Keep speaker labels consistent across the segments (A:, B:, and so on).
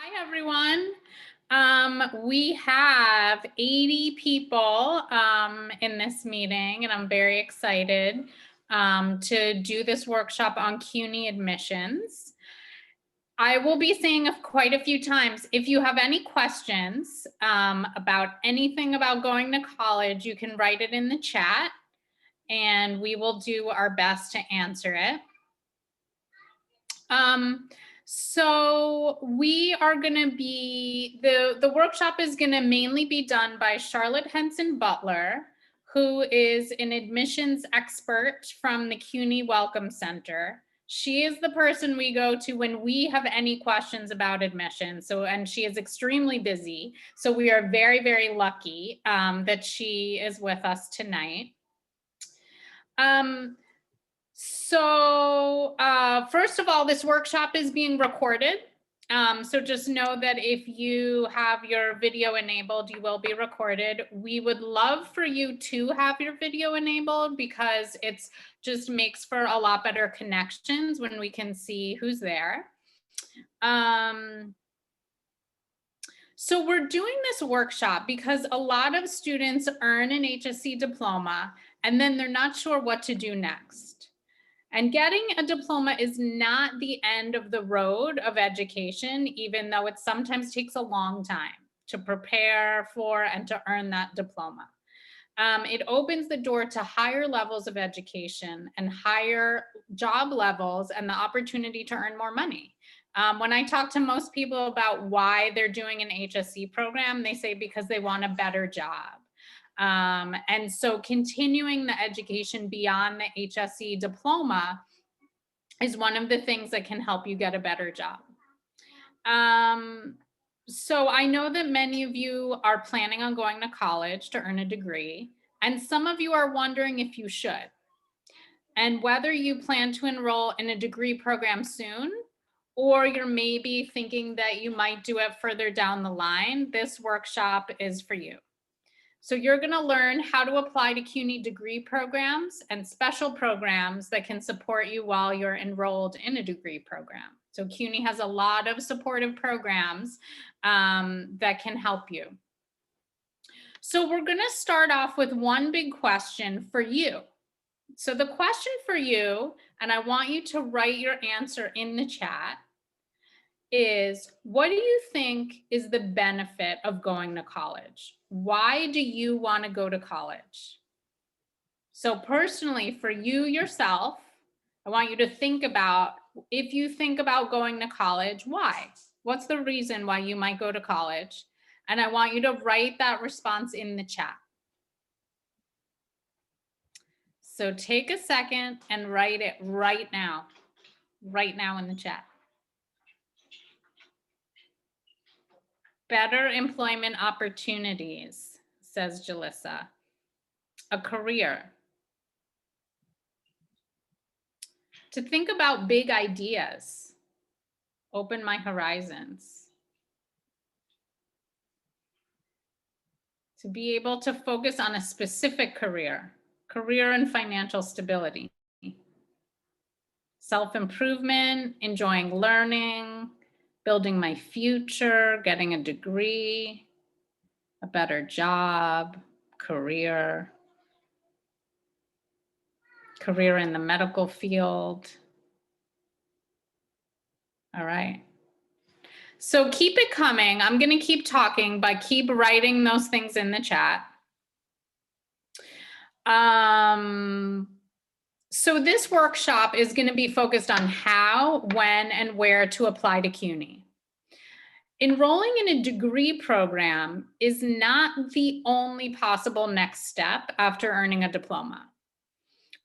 A: Hi, everyone. We have 80 people in this meeting, and I'm very excited to do this workshop on CUNY admissions. I will be saying quite a few times, if you have any questions about anything about going to college, you can write it in the chat, and we will do our best to answer it. So we are going to be, the workshop is going to mainly be done by Charlotte Henson Butler, who is an admissions expert from the CUNY Welcome Center. She is the person we go to when we have any questions about admissions. And she is extremely busy. So we are very, very lucky that she is with us tonight. First of all, this workshop is being recorded. So just know that if you have your video enabled, you will be recorded. We would love for you to have your video enabled because it just makes for a lot better connections when we can see who's there. So we're doing this workshop because a lot of students earn an HSC diploma and then they're not sure what to do next. And getting a diploma is not the end of the road of education, even though it sometimes takes a long time to prepare for and to earn that diploma. It opens the door to higher levels of education and higher job levels and the opportunity to earn more money. When I talk to most people about why they're doing an HSC program, they say because they want a better job. And so continuing the education beyond the HSC diploma is one of the things that can help you get a better job. So I know that many of you are planning on going to college to earn a degree, and some of you are wondering if you should, and whether you plan to enroll in a degree program soon, or you're maybe thinking that you might do it further down the line. This workshop is for you. So you're going to learn how to apply to CUNY degree programs and special programs that can support you while you're enrolled in a degree program. So CUNY has a lot of supportive programs that can help you. So we're going to start off with one big question for you. So the question for you, and I want you to write your answer in the chat, is what do you think is the benefit of going to college? Why do you want to go to college? So personally, for you yourself, I want you to think about, if you think about going to college, why? What's the reason why you might go to college? And I want you to write that response in the chat. So take a second and write it right now in the chat. Better employment opportunities, says Jalissa. A career. To think about big ideas. Open my horizons. To be able to focus on a specific career and financial stability. Self-improvement, enjoying learning, building my future, getting a degree, a better job, career in the medical field. All right. So keep it coming. I'm going to keep talking, but keep writing those things in the chat. So this workshop is going to be focused on how, when, and where to apply to CUNY. Enrolling in a degree program is not the only possible next step after earning a diploma.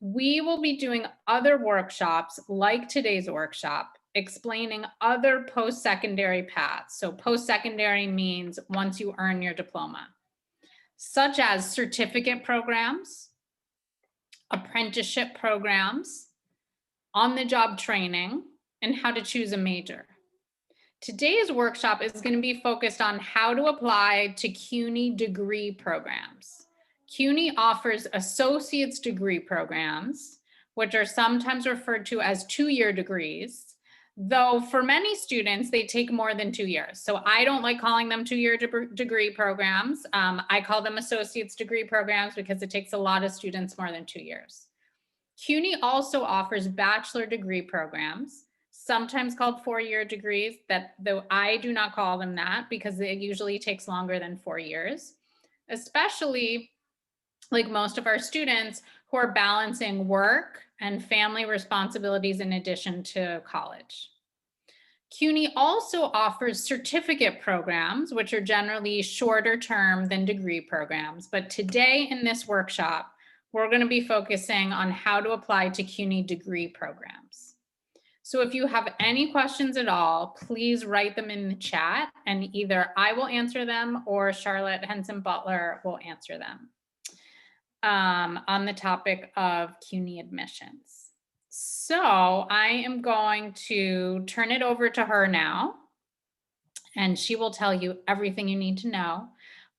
A: We will be doing other workshops like today's workshop, explaining other post-secondary paths. So post-secondary means once you earn your diploma, such as certificate programs, apprenticeship programs, on-the-job training, and how to choose a major. Today's workshop is going to be focused on how to apply to CUNY degree programs. CUNY offers associate's degree programs, which are sometimes referred to as two-year degrees, though for many students, they take more than 2 years. So I don't like calling them 2-year degree programs. I call them associate's degree programs because it takes a lot of students more than 2 years. CUNY also offers bachelor degree programs, sometimes called 4-year degrees, that though I do not call them that because it usually takes longer than 4 years, especially like most of our students who are balancing work and family responsibilities in addition to college. CUNY also offers certificate programs, which are generally shorter term than degree programs. But today in this workshop, we're going to be focusing on how to apply to CUNY degree programs. So if you have any questions at all, please write them in the chat and either I will answer them or Charlotte Henson Butler will answer them on the topic of CUNY admissions. So I am going to turn it over to her now, and she will tell you everything you need to know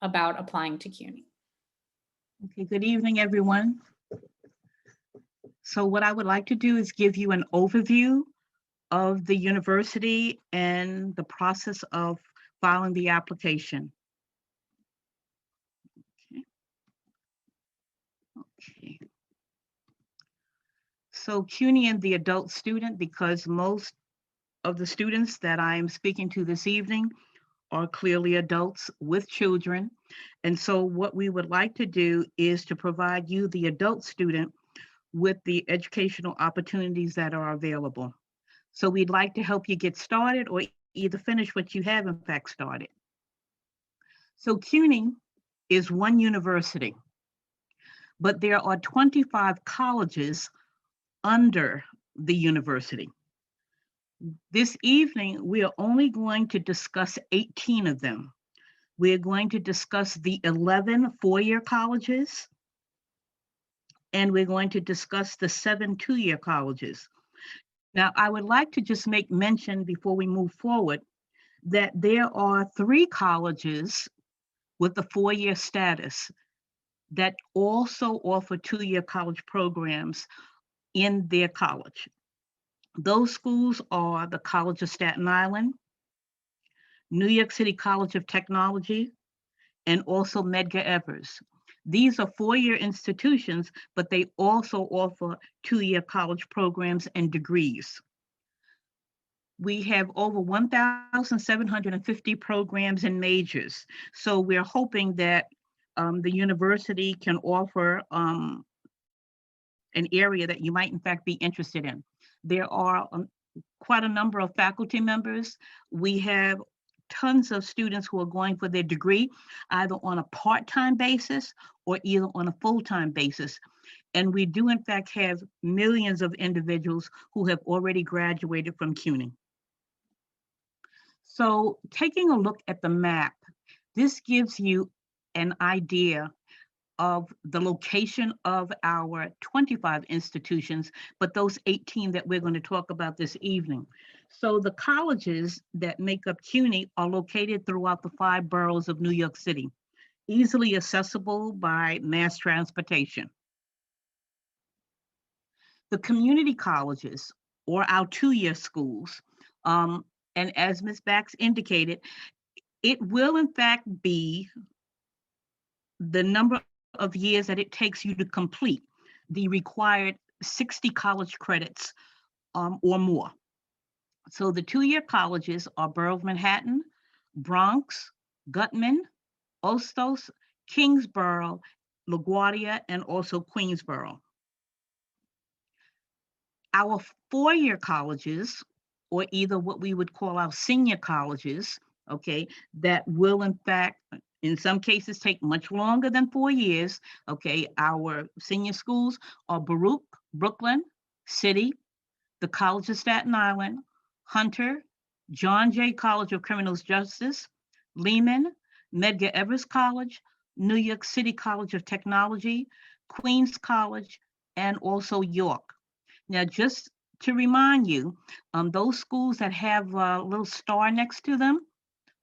A: about applying to CUNY.
B: Okay, good evening, everyone. So what I would like to do is give you an overview of the university and the process of filing the application. Okay. So CUNY and the adult student, because most of the students that I'm speaking to this evening are clearly adults with children. And so what we would like to do is to provide you, the adult student, with the educational opportunities that are available. So we'd like to help you get started or either finish what you have in fact started. So CUNY is one university, but there are 25 colleges under the university. This evening, we are only going to discuss 18 of them. We're going to discuss the 11 four-year colleges, and we're going to discuss the 7 two-year colleges. Now, I would like to just make mention before we move forward that there are 3 colleges with the 4-year status that also offer 2-year college programs in their college. Those schools are the College of Staten Island, New York City College of Technology, and also Medgar Evers. These are 4-year institutions, but they also offer 2-year college programs and degrees. We have over 1,750 programs and majors. So we're hoping that the university can offer an area that you might in fact be interested in. There are quite a number of faculty members. We have tons of students who are going for their degree, either on a part-time basis or either on a full-time basis. And we do in fact have millions of individuals who have already graduated from CUNY. So taking a look at the map, this gives you an idea of the location of our 25 institutions, but those 18 that we're going to talk about this evening. So the colleges that make up CUNY are located throughout the 5 boroughs of New York City, easily accessible by mass transportation. The community colleges, or our 2-year schools, and as Ms. Bax indicated, it will in fact be the number of years that it takes you to complete the required 60 college credits or more. So the 2-year colleges are Borough of Manhattan, Bronx, Gutman, Ostos, Kingsborough, LaGuardia, and also Queensborough. Our 4-year colleges, or either what we would call our senior colleges, okay, that will in fact, in some cases, take much longer than 4 years. Okay, our senior schools are Baruch, Brooklyn, City, the College of Staten Island, Hunter, John Jay College of Criminal Justice, Lehman, Medgar Evers College, New York City College of Technology, Queens College, and also York. Now, just to remind you, those schools that have a little star next to them,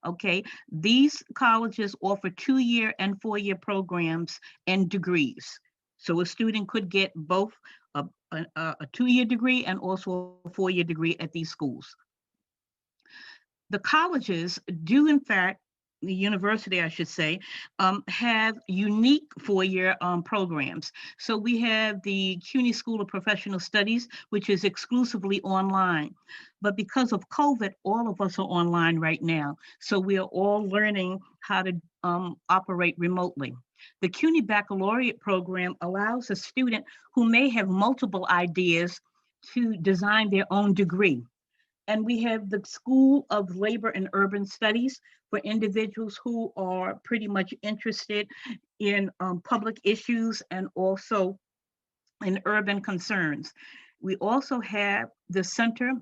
B: okay, these colleges offer 2-year and 4-year programs and degrees. So a student could get both a 2-year degree and also a 4-year degree at these schools. The colleges do, in fact, the university, I should say, have unique four-year programs. So we have the CUNY School of Professional Studies, which is exclusively online. But because of COVID, all of us are online right now. So we are all learning how to operate remotely. The CUNY Baccalaureate program allows a student who may have multiple ideas to design their own degree. And we have the School of Labor and Urban Studies for individuals who are pretty much interested in public issues and also in urban concerns. We also have the Center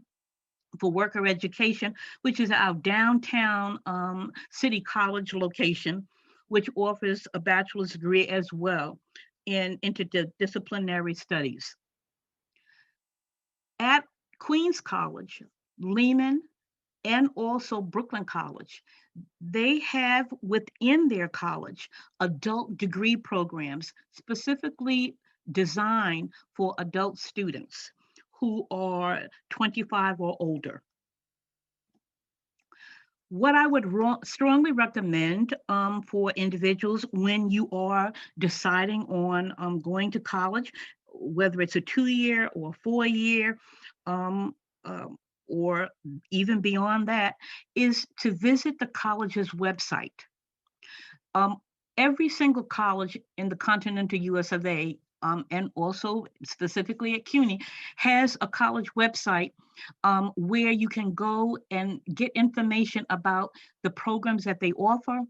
B: for Worker Education, which is our downtown City College location, which offers a bachelor's degree as well in interdisciplinary studies. At Queens College, Lehman, and also Brooklyn College, they have within their college adult degree programs specifically designed for adult students who are 25 or older. What I would strongly recommend for individuals when you are deciding on going to college, whether it's a 2-year or 4-year, um, or even beyond that, is to visit the college's website. Um, every single college in the continental US of A, and also specifically at CUNY, has a college website where you can go and get information about the programs that they offer,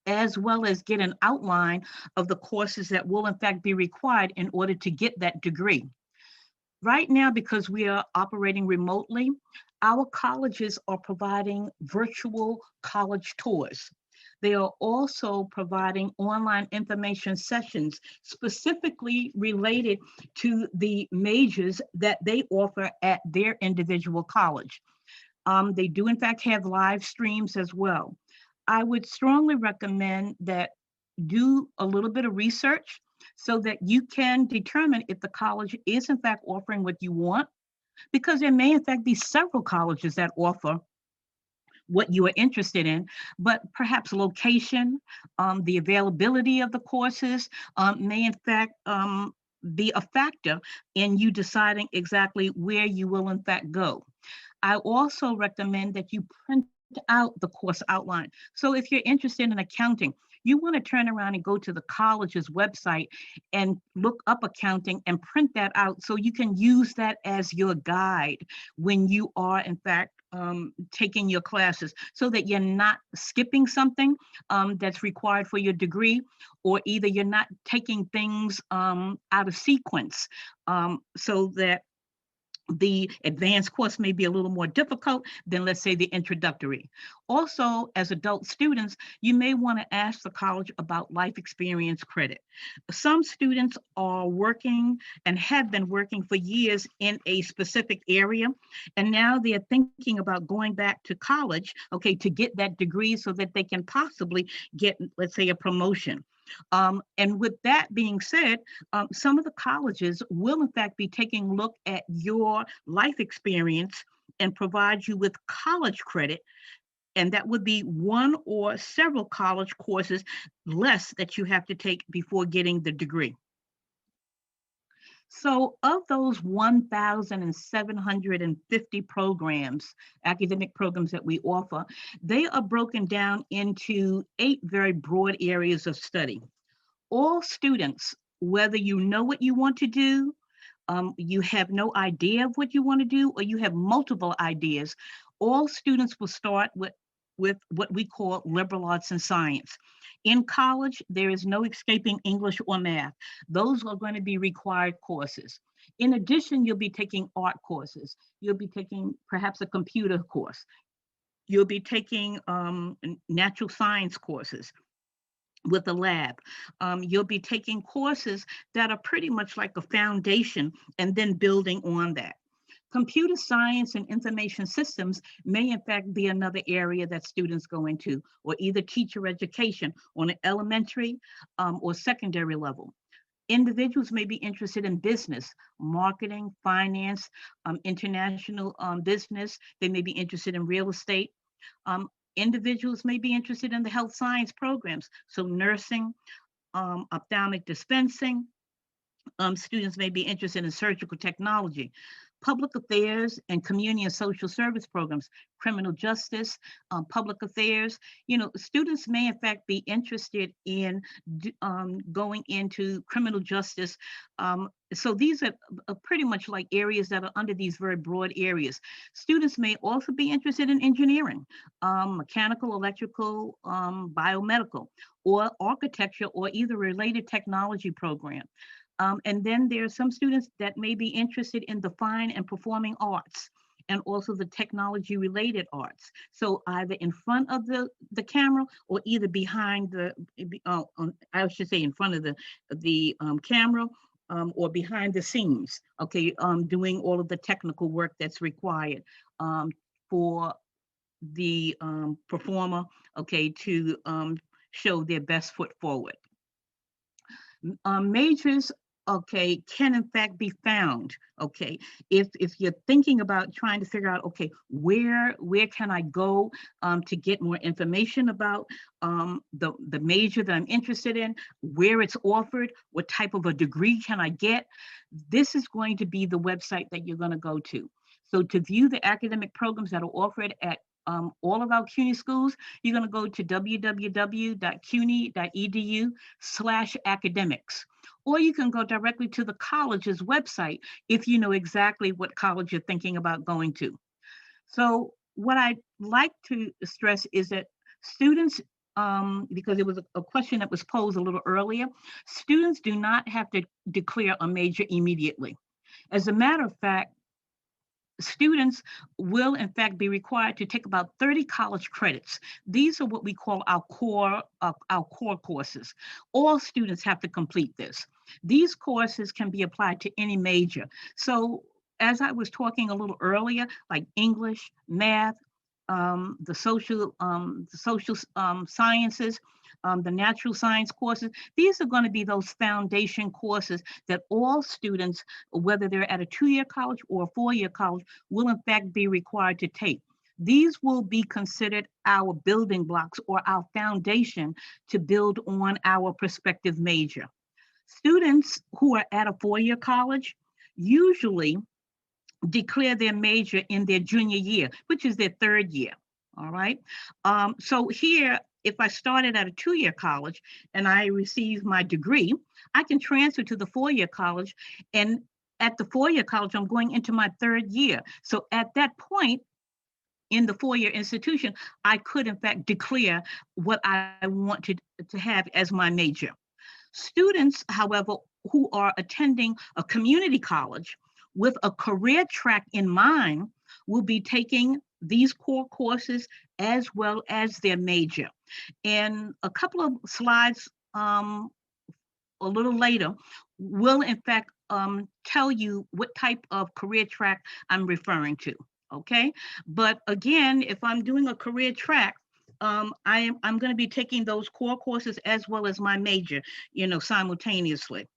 B: as well as get an outline of the courses that will in fact be required in order to get that degree. Right now, because we are operating remotely, our colleges are providing virtual college tours. They are also providing online information sessions specifically related to the majors that they offer at their individual college. They do, in fact, have live streams as well. I would strongly recommend that do a little bit of research so that you can determine if the college is, in fact, offering what you want, because there may, in fact, be several colleges that offer what you are interested in, but perhaps location, the availability of the courses may in fact be a factor in you deciding exactly where you will in fact go. I also recommend that you print out the course outline. So if you're interested in accounting, you want to turn around and go to the college's website and look up accounting and print that out so you can use that as your guide when you are in fact taking your classes, so that you're not skipping something that's required for your degree, or either you're not taking things out of sequence, so that the advanced course may be a little more difficult than, let's say, the introductory. Also, as adult students, you may want to ask the college about life experience credit. Some students are working and have been working for years in a specific area, and now they're thinking about going back to college, okay, to get that degree so that they can possibly get, let's say, a promotion. And with that being said, some of the colleges will in fact be taking a look at your life experience and provide you with college credit. And that would be one or several college courses less that you have to take before getting the degree. So of those 1,750 programs, academic programs that we offer, they are broken down into 8 very broad areas of study. All students, whether you know what you want to do, you have no idea of what you want to do, or you have multiple ideas, all students will start with what we call liberal arts and science. In college, there is no escaping English or math. Those are going to be required courses. In addition, you'll be taking art courses. You'll be taking perhaps a computer course. You'll be taking natural science courses with the lab. You'll be taking courses that are pretty much like a foundation and then building on that. Computer science and information systems may in fact be another area that students go into, or either teacher education on an elementary or secondary level. Individuals may be interested in business, marketing, finance, international business. They may be interested in real estate. Individuals may be interested in the health science programs, so nursing, ophthalmic dispensing. Students may be interested in surgical technology, public affairs and community and social service programs, criminal justice, public affairs. Students may in fact be interested in going into criminal justice. So these are pretty much like areas that are under these very broad areas. Students may also be interested in engineering, mechanical, electrical, biomedical, or architecture, or either related technology program. And then there are some students that may be interested in the fine and performing arts and also the technology related arts. So either in front of the camera or either behind I should say in front of the camera or behind the scenes, okay, doing all of the technical work that's required for the performer, okay, to show their best foot forward. Majors, okay, can in fact be found, okay, if you're thinking about trying to figure out, okay, where can I go to get more information about the major that I'm interested in, where it's offered, what type of a degree can I get. This is going to be the website that you're going to go to. So to view the academic programs that are offered at all of our CUNY schools, you're going to go to www.cuny.edu/academics. Or you can go directly to the college's website if you know exactly what college you're thinking about going to. So what I'd like to stress is that students, because it was a question that was posed a little earlier, students do not have to declare a major immediately. As a matter of fact, students will in fact be required to take about 30 college credits. These are what we call our core courses. All students have to complete this. These courses can be applied to any major. So as I was talking a little earlier, like English, math, the social sciences, the natural science courses, these are going to be those foundation courses that all students, whether they're at a 2-year college or a 4-year college, will in fact be required to take. These will be considered our building blocks or our foundation to build on our prospective major. Students who are at a 4-year college usually declare their major in their junior year, which is their 3rd year. All right. So here, if I started at a 2-year college and I received my degree, I can transfer to the 4-year college. And at the 4-year college, I'm going into my 3rd year. So at that point in the 4-year institution, I could in fact declare what I wanted to have as my major. Students, however, who are attending a community college with a career track in mind will be taking these core courses as well as their major. And a couple of slides a little later will in fact tell you what type of career track I'm referring to, okay? But again, if I'm doing a career track, I'm going to be taking those core courses as well as my major, simultaneously.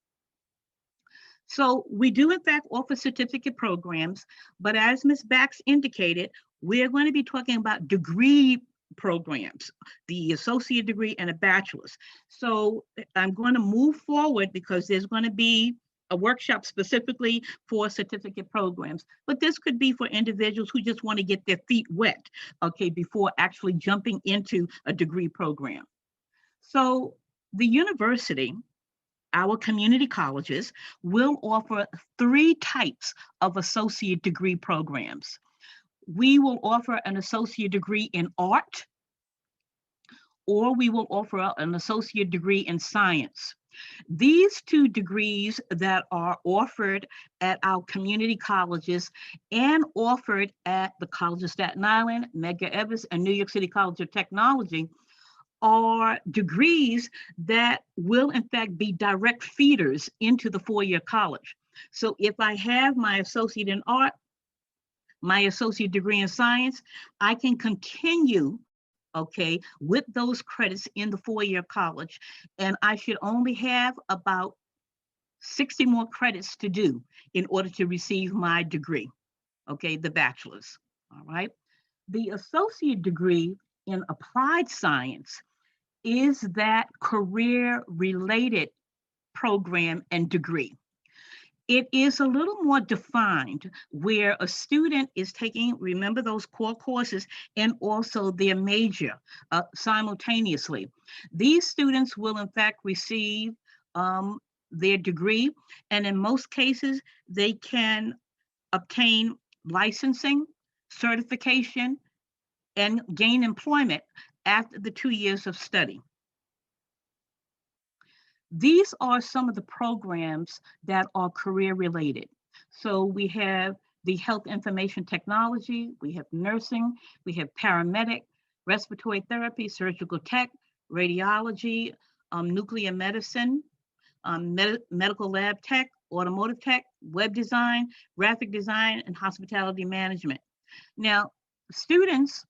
B: So we do in fact offer certificate programs, but as Ms. Bax indicated, we're going to be talking about degree programs, the associate degree and a bachelor's. So I'm going to move forward because there's going to be a workshop specifically for certificate programs, but this could be for individuals who just want to get their feet wet, okay, before actually jumping into a degree program. So the university, our community colleges, will offer 3 types of associate degree programs. We will offer an associate degree in art, or we will offer an associate degree in science. These 2 degrees that are offered at our community colleges and offered at the College of Staten Island, Medgar Evers, and New York City College of Technology are degrees that will in fact be direct feeders into the 4-year college. So if I have my associate in art, my associate degree in science, I can continue, okay, with those credits in the 4-year college, and I should only have about 60 more credits to do in order to receive my degree, okay, the bachelor's, all right? The associate degree in applied science is that career related program and degree. It is a little more defined where a student is taking, remember those core courses and also their major simultaneously. These students will in fact receive their degree, and in most cases, they can obtain licensing, certification, and gain employment after the 2 years of study. These are some of the programs that are career related. So we have the health information technology, we have nursing, we have paramedic, respiratory therapy, surgical tech, radiology, nuclear medicine, medical lab tech, automotive tech, web design, graphic design, and hospitality management. Now, students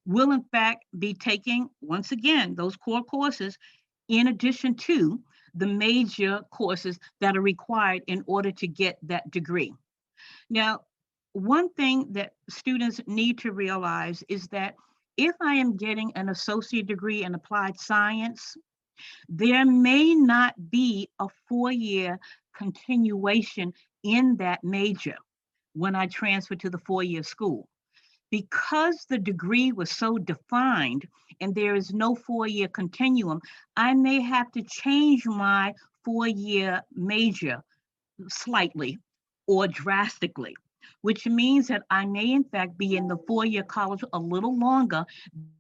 B: will in fact be taking, once again, those core courses in addition to the major courses that are required in order to get that degree. Now, one thing that students need to realize is that if I am getting an associate degree in applied science, there may not be a 4-year continuation in that major when I transfer to the 4-year school. Because the degree was so defined and there is no 4-year continuum, I may have to change my 4-year major slightly or drastically, which means that I may in fact be in the 4-year college a little longer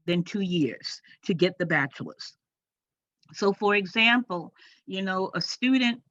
B: than 2 years to get the bachelor's. So for example, a student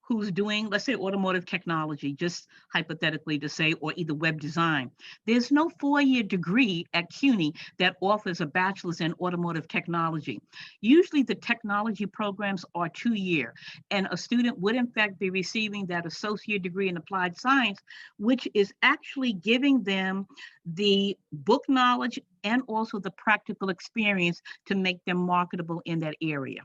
B: who's doing, let's say, automotive technology, just hypothetically to say, or either web design. There's no 4-year degree at CUNY that offers a bachelor's in automotive technology. Usually the technology programs are 2-year, and a student would in fact be receiving that associate degree in applied science, which is actually giving them the book knowledge and also the practical experience to make them marketable in that area.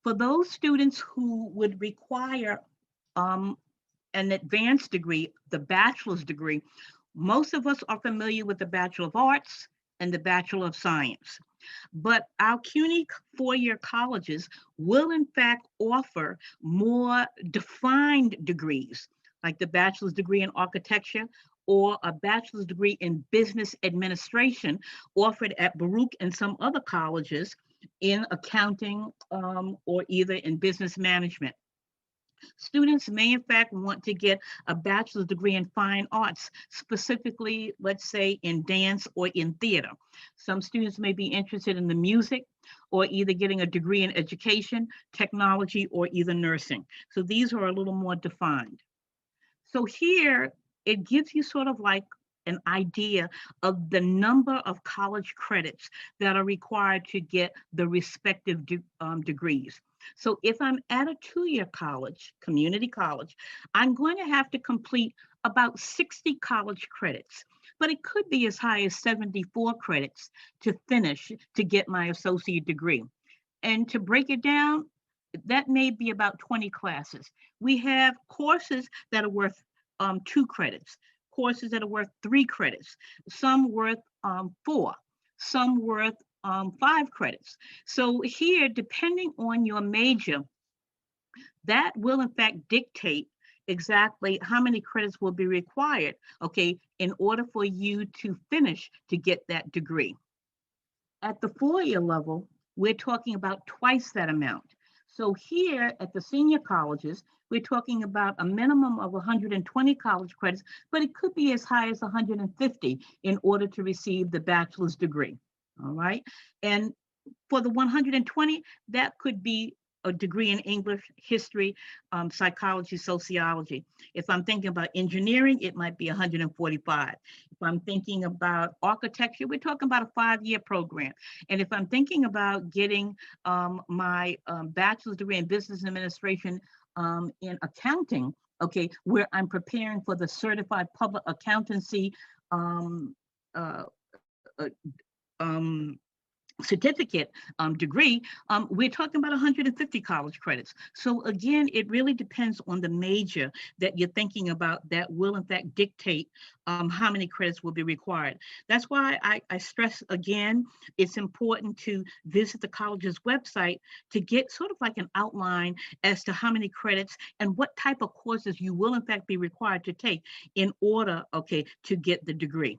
B: For those students who would require an advanced degree, the bachelor's degree, most of us are familiar with the Bachelor of Arts and the Bachelor of Science. But our CUNY 4-year colleges will in fact offer more defined degrees, like the bachelor's degree in architecture or a bachelor's degree in business administration offered at Baruch and some other colleges in accounting or either in business management. Students may in fact want to get a bachelor's degree in fine arts, specifically, let's say, in dance or in theater. Some students may be interested in the music or either getting a degree in education, technology, or either nursing. So these are a little more defined. So here, it gives you sort of like an idea of the number of college credits that are required to get the respective degrees. So if I'm at a 2-year college, community college, I'm going to have to complete about 60 college credits, but it could be as high as 74 credits to finish to get my associate degree. And to break it down, that may be about 20 classes. We have courses that are worth 2 credits, courses that are worth 3 credits, some worth 4, some worth 5 credits. So here, depending on your major, that will in fact dictate exactly how many credits will be required, okay, in order for you to finish to get that degree. At the 4-year level, we're talking about twice that amount. So here at the senior colleges, we're talking about a minimum of 120 college credits, but it could be as high as 150 in order to receive the bachelor's degree, all right? And for the 120, that could be a degree in English, history, psychology, sociology. If I'm thinking about engineering, it might be 145. If I'm thinking about architecture, we're talking about a 5-year program. And if I'm thinking about getting my bachelor's degree in business administration in accounting, okay, where I'm preparing for the certified public accountancy uh, um, certificate degree, we're talking about 150 college credits. So again, it really depends on the major that you're thinking about that will in fact dictate how many credits will be required. That's why I stress again, it's important to visit the college's website to get sort of like an outline as to how many credits and what type of courses you will in fact be required to take in order, okay, to get the degree.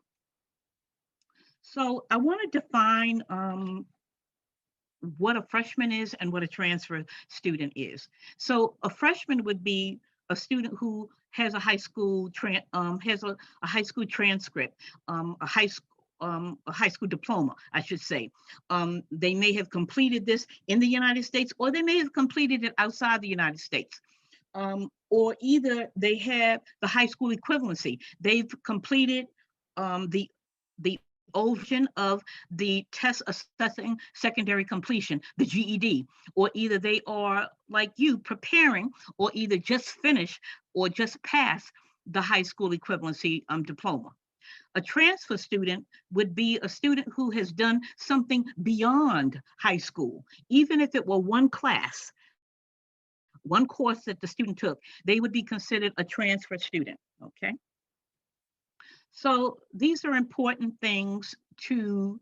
B: So I want to define what a freshman is and what a transfer student is. So a freshman would be a student who has a high school a high school transcript, a high school diploma, I should say. They may have completed this in the United States, or they may have completed it outside the United States. Or either they have the high school equivalency. They've completed the version of the test assessing secondary completion, the GED, or either they are like you preparing or either just finished or just passed the high school equivalency diploma. A transfer student would be a student who has done something beyond high school, even if it were one class, one course that the student took, they would be considered a transfer student, okay? So these are important things to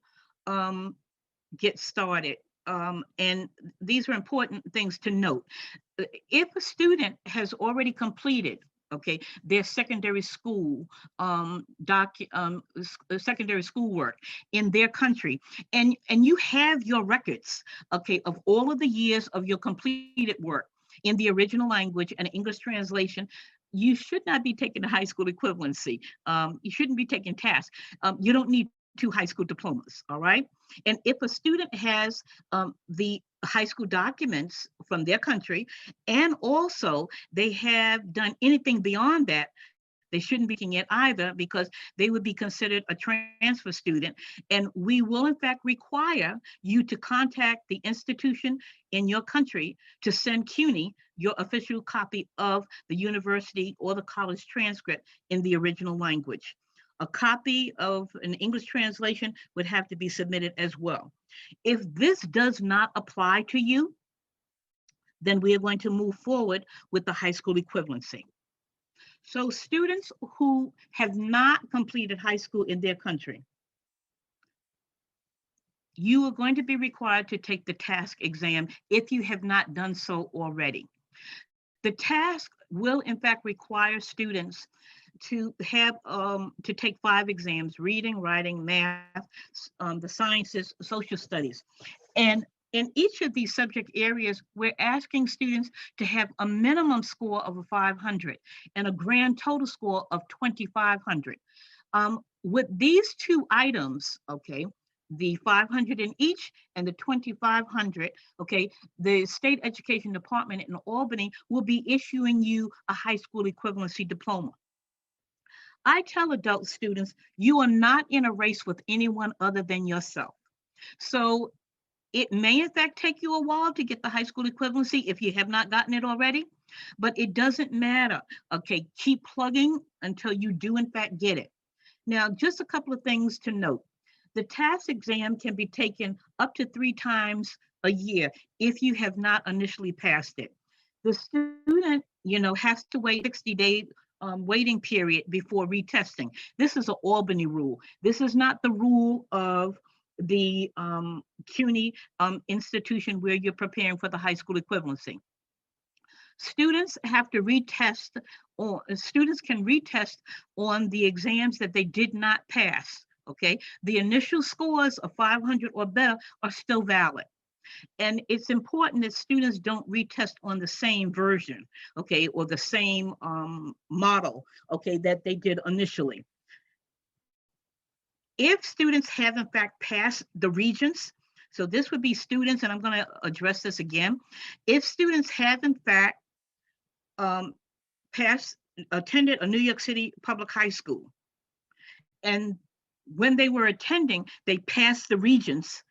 B: get started. And these are important things to note. If a student has already completed, okay, their secondary school secondary schoolwork in their country, and you have your records, okay, of all of the years of your completed work in the original language and English translation, you should not be taking the high school equivalency. You shouldn't be taking tasks. You don't need 2 high school diplomas, all right? And if a student has the high school documents from their country, and also they have done anything beyond that, they shouldn't be taking it either, because they would be considered a transfer student. And we will in fact require you to contact the institution in your country to send CUNY your official copy of the university or the college transcript in the original language. A copy of an English translation would have to be submitted as well. If this does not apply to you, then we are going to move forward with the high school equivalency. So students who have not completed high school in their country, you are going to be required to take the TASC exam if you have not done so already. The TASC will in fact require students to have to take 5 exams: reading, writing, math, the sciences, social studies. And in each of these subject areas, we're asking students to have a minimum score of a 500 and a grand total score of 2,500. With these 2 items, okay, the 500 in each and the 2,500, okay, the State Education Department in Albany will be issuing you a high school equivalency diploma. I tell adult students, you are not in a race with anyone other than yourself. So it may in fact take you a while to get the high school equivalency if you have not gotten it already, but it doesn't matter. Okay, keep plugging until you do in fact get it. Now, just a couple of things to note. The TASC exam can be taken up to 3 times a year if you have not initially passed it. The student, has to wait 60-day waiting period before retesting. This is an Albany rule. This is not the rule of the CUNY institution where you're preparing for the high school equivalency. Students have to retest, or students can retest on the exams that they did not pass, okay? The initial scores of 500 or better are still valid. And it's important that students don't retest on the same version, okay, or the same model, okay, that they did initially. If students have in fact passed the regents, so this would be students, and I'm going to address this again. If students have in fact attended a New York City public high school, and when they were attending, they passed the regents,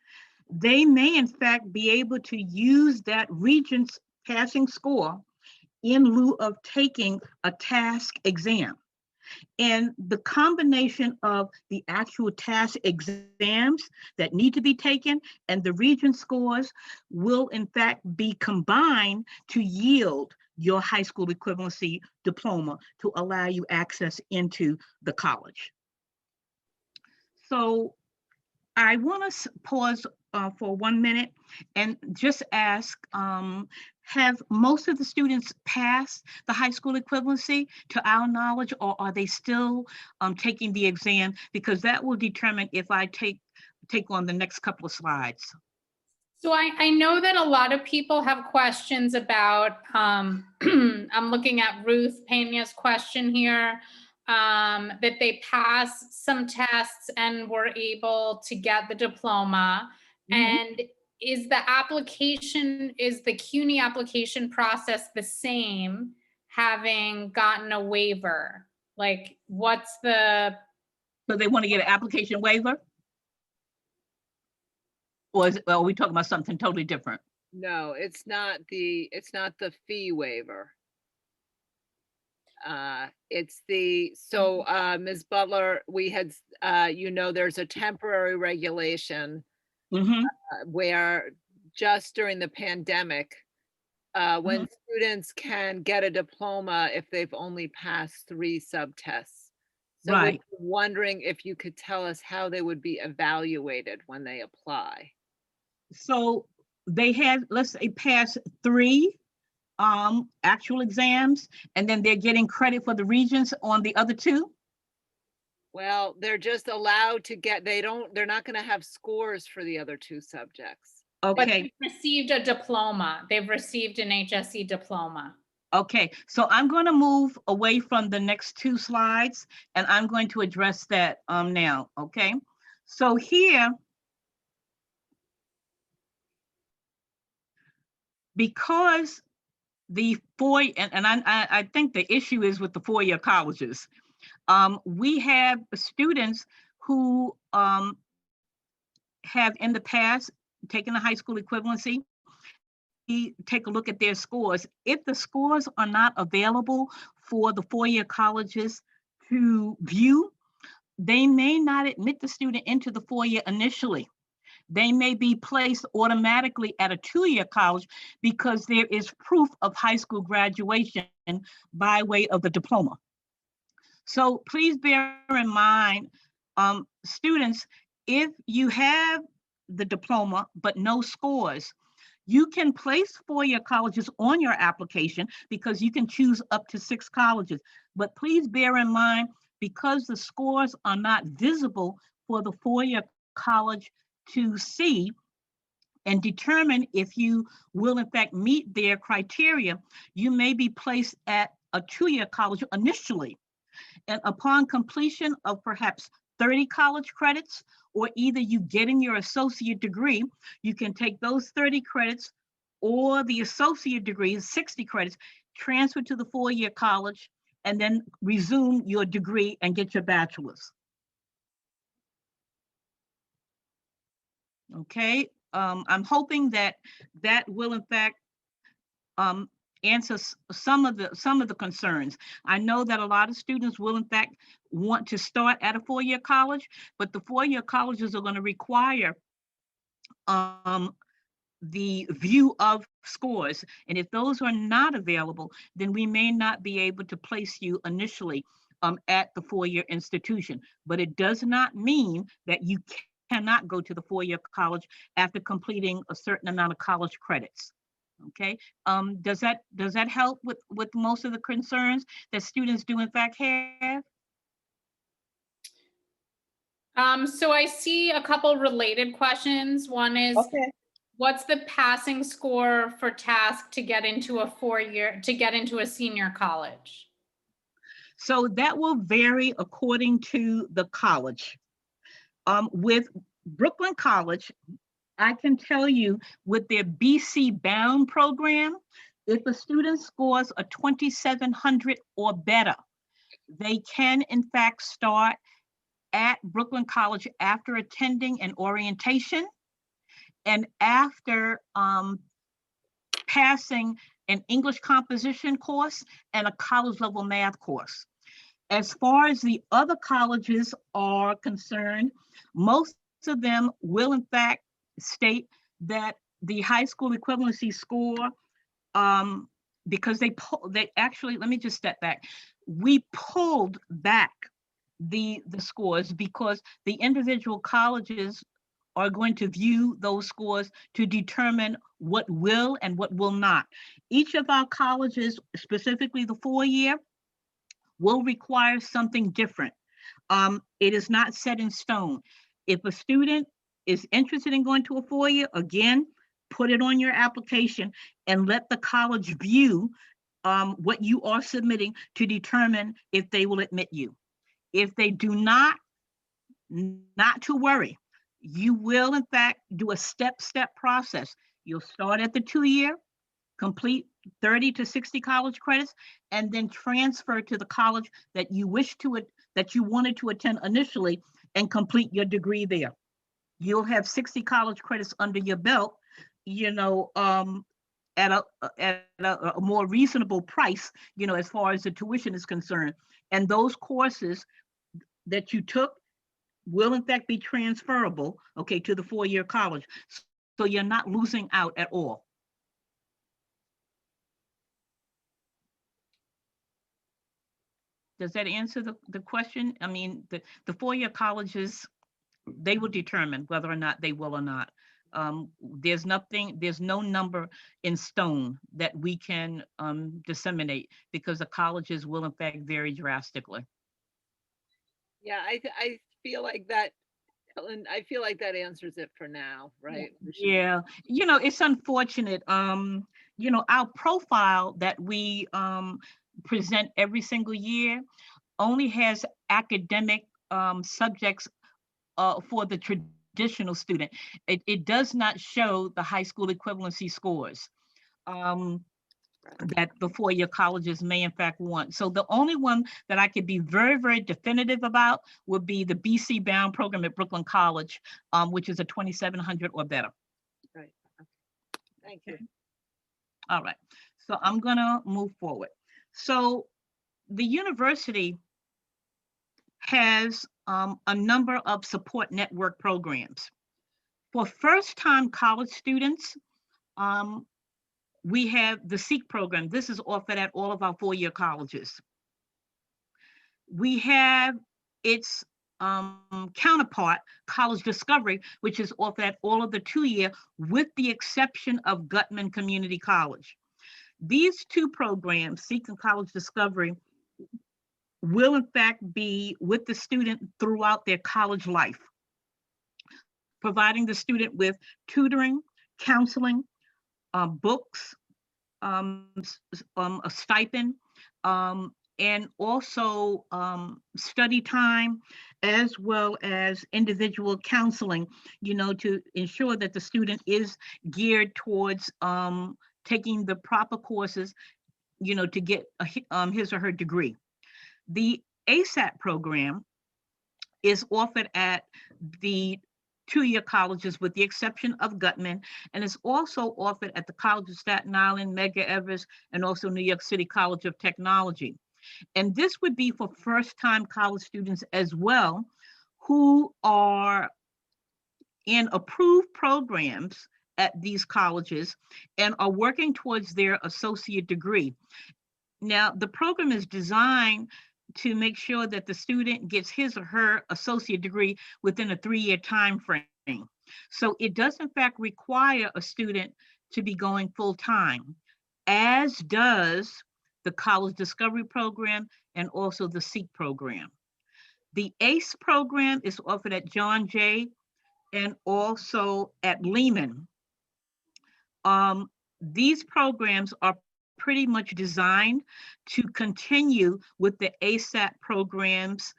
B: they may in fact be able to use that regents passing score in lieu of taking a TASC exam. And the combination of the actual task exams that need to be taken and the Regent scores will in fact be combined to yield your high school equivalency diploma to allow you access into the college. So I want to pause for 1 minute and just ask, have most of the students passed the high school equivalency to our knowledge, or are they still taking the exam? Because that will determine if I take on the next couple of slides.
A: So I know that a lot of people have questions about, I'm looking at Ruth Pena's question here, that they passed some tests and were able to get the diploma. And is the CUNY application process the same, having gotten a waiver? Like, what's the...
B: So they want to get an application waiver? Or are we talking about something totally different?
C: No, it's not the fee waiver. It's Ms. Butler, we had, there's a temporary regulation where just during the pandemic, when students can get a diploma if they've only passed 3 subtests. So
B: right.
C: we're wondering if you could tell us how they would be evaluated when they apply.
B: So they had, let's say, passed 3 actual exams, and then they're getting credit for the Regents on the other 2?
C: Well, they're just allowed to get, they're not going to have scores for the other 2 subjects.
B: Okay.
A: But they've received a diploma. They've received an HSE diploma.
B: Okay, so I'm going to move away from the next 2 slides, and I'm going to address that now, okay? So here, because the 4, and I think the issue is with the 4-year colleges, we have students who have in the past taken a high school equivalency. We take a look at their scores. If the scores are not available for the 4-year colleges to view, they may not admit the student into the 4-year initially. They may be placed automatically at a 2-year college because there is proof of high school graduation by way of the diploma. So please bear in mind, students, if you have the diploma but no scores, you can place 4-year colleges on your application because you can choose up to 6 colleges. But please bear in mind, because the scores are not visible for the 4-year college to see and determine if you will in fact meet their criteria, you may be placed at a 2-year college initially. And upon completion of perhaps 30 college credits, or either you getting your associate degree, you can take those 30 credits or the associate degree, 60 credits, transfer to the 4-year college, and then resume your degree and get your bachelor's. Okay, I'm hoping that that will in fact answer some of the concerns. I know that a lot of students will in fact want to start at a 4-year college, but the 4-year colleges are going to require the view of scores. And if those are not available, then we may not be able to place you initially at the 4-year institution. But it does not mean that you cannot go to the 4-year college after completing a certain amount of college credits. Okay, does that help with most of the concerns that students do in fact have?
A: So I see a couple related questions. One is,
B: okay,
A: what's the passing score for task to get into a 4-year, to get into a senior college?
B: So that will vary according to the college. With Brooklyn College, I can tell you with their BC Bound program, if a student scores a 2,700 or better, they can in fact start at Brooklyn College after attending an orientation and after passing an English composition course and a college level math course. As far as the other colleges are concerned, most of them will in fact state that the high school equivalency score, because they actually, let me just step back. We pulled back the scores because the individual colleges are going to view those scores to determine what will and what will not. Each of our colleges, specifically the 4-year, will require something different. It is not set in stone. If a student is interested in going to a 4-year, again, put it on your application and let the college view what you are submitting to determine if they will admit you. If they do not to worry. You will in fact do a step-step process. You'll start at the 2-year, complete 30 to 60 college credits, and then transfer to the college that you wanted to attend initially and complete your degree there. You'll have 60 college credits under your belt, at a more reasonable price, as far as the tuition is concerned. And those courses that you took will in fact be transferable, okay, to the 4-year college. So you're not losing out at all. Does that answer the question? I mean, the 4-year colleges, they will determine whether or not they will or not. There's no number in stone that we can disseminate, because the colleges will in fact vary drastically.
C: Yeah, I feel like that, Helen, I feel like that answers it for now, right?
B: Yeah, it's unfortunate. Our profile that we present every single year only has academic subjects for the traditional student. It does not show the high school equivalency scores that the 4-year colleges may in fact want. So the only one that I could be very, very definitive about would be the BC Bound program at Brooklyn College, which is a 2,700 or better.
C: Right. Okay. Thank you.
B: All right. So I'm gonna move forward. So the university has a number of support network programs. For first-time college students, we have the SEEK program. This is offered at all of our 4-year colleges. We have its counterpart, College Discovery, which is offered at all of the 2-year, with the exception of Gutman Community College. These two programs, SEEK and College Discovery, will in fact be with the student throughout their college life, providing the student with tutoring, counseling, books, a stipend, and also study time, as well as individual counseling, to ensure that the student is geared towards taking the proper courses, to get his or her degree. The ASAP program is offered at the 2-year colleges with the exception of Gutman, and is also offered at the College of Staten Island, Medgar Evers, and also New York City College of Technology. And this would be for first-time college students as well, who are in approved programs at these colleges and are working towards their associate degree. Now, the program is designed to make sure that the student gets his or her associate degree within a 3-year time frame. So it does in fact require a student to be going full-time, as does the College Discovery program and also the SEEK program. The ACE program is offered at John Jay and also at Lehman. These programs are pretty much designed to continue with the ASAP program's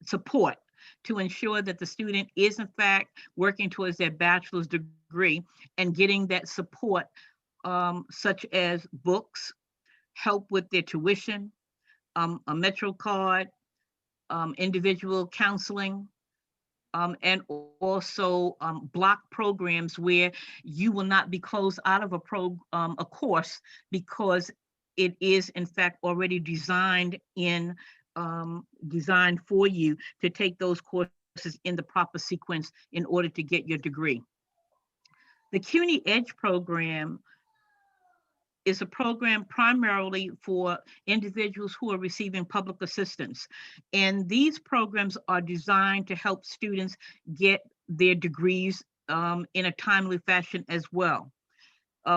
B: support, to ensure that the student is in fact working towards their bachelor's degree and getting that support, such as books, help with their tuition, a Metro card, individual counseling, and also block programs where you will not be closed out of a course because it is in fact already designed designed for you to take those courses in the proper sequence in order to get your degree. The CUNY Edge program is a program primarily for individuals who are receiving public assistance. And these programs are designed to help students get their degrees in a timely fashion as well.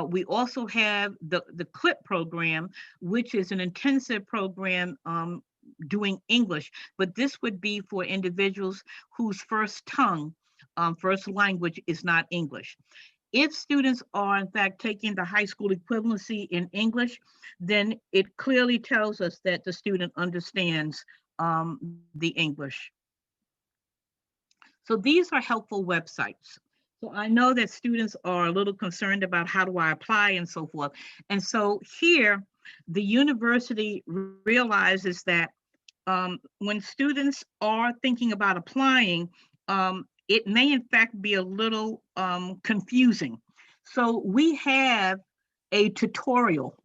B: We also have the CLIP program, which is an intensive program doing English, but this would be for individuals whose first language is not English. If students are in fact taking the high school equivalency in English, then it clearly tells us that the student understands the English. So these are helpful websites. So I know that students are a little concerned about how do I apply and so forth. And so here, the university realizes that when students are thinking about applying, it may in fact be a little confusing. So we have a tutorial,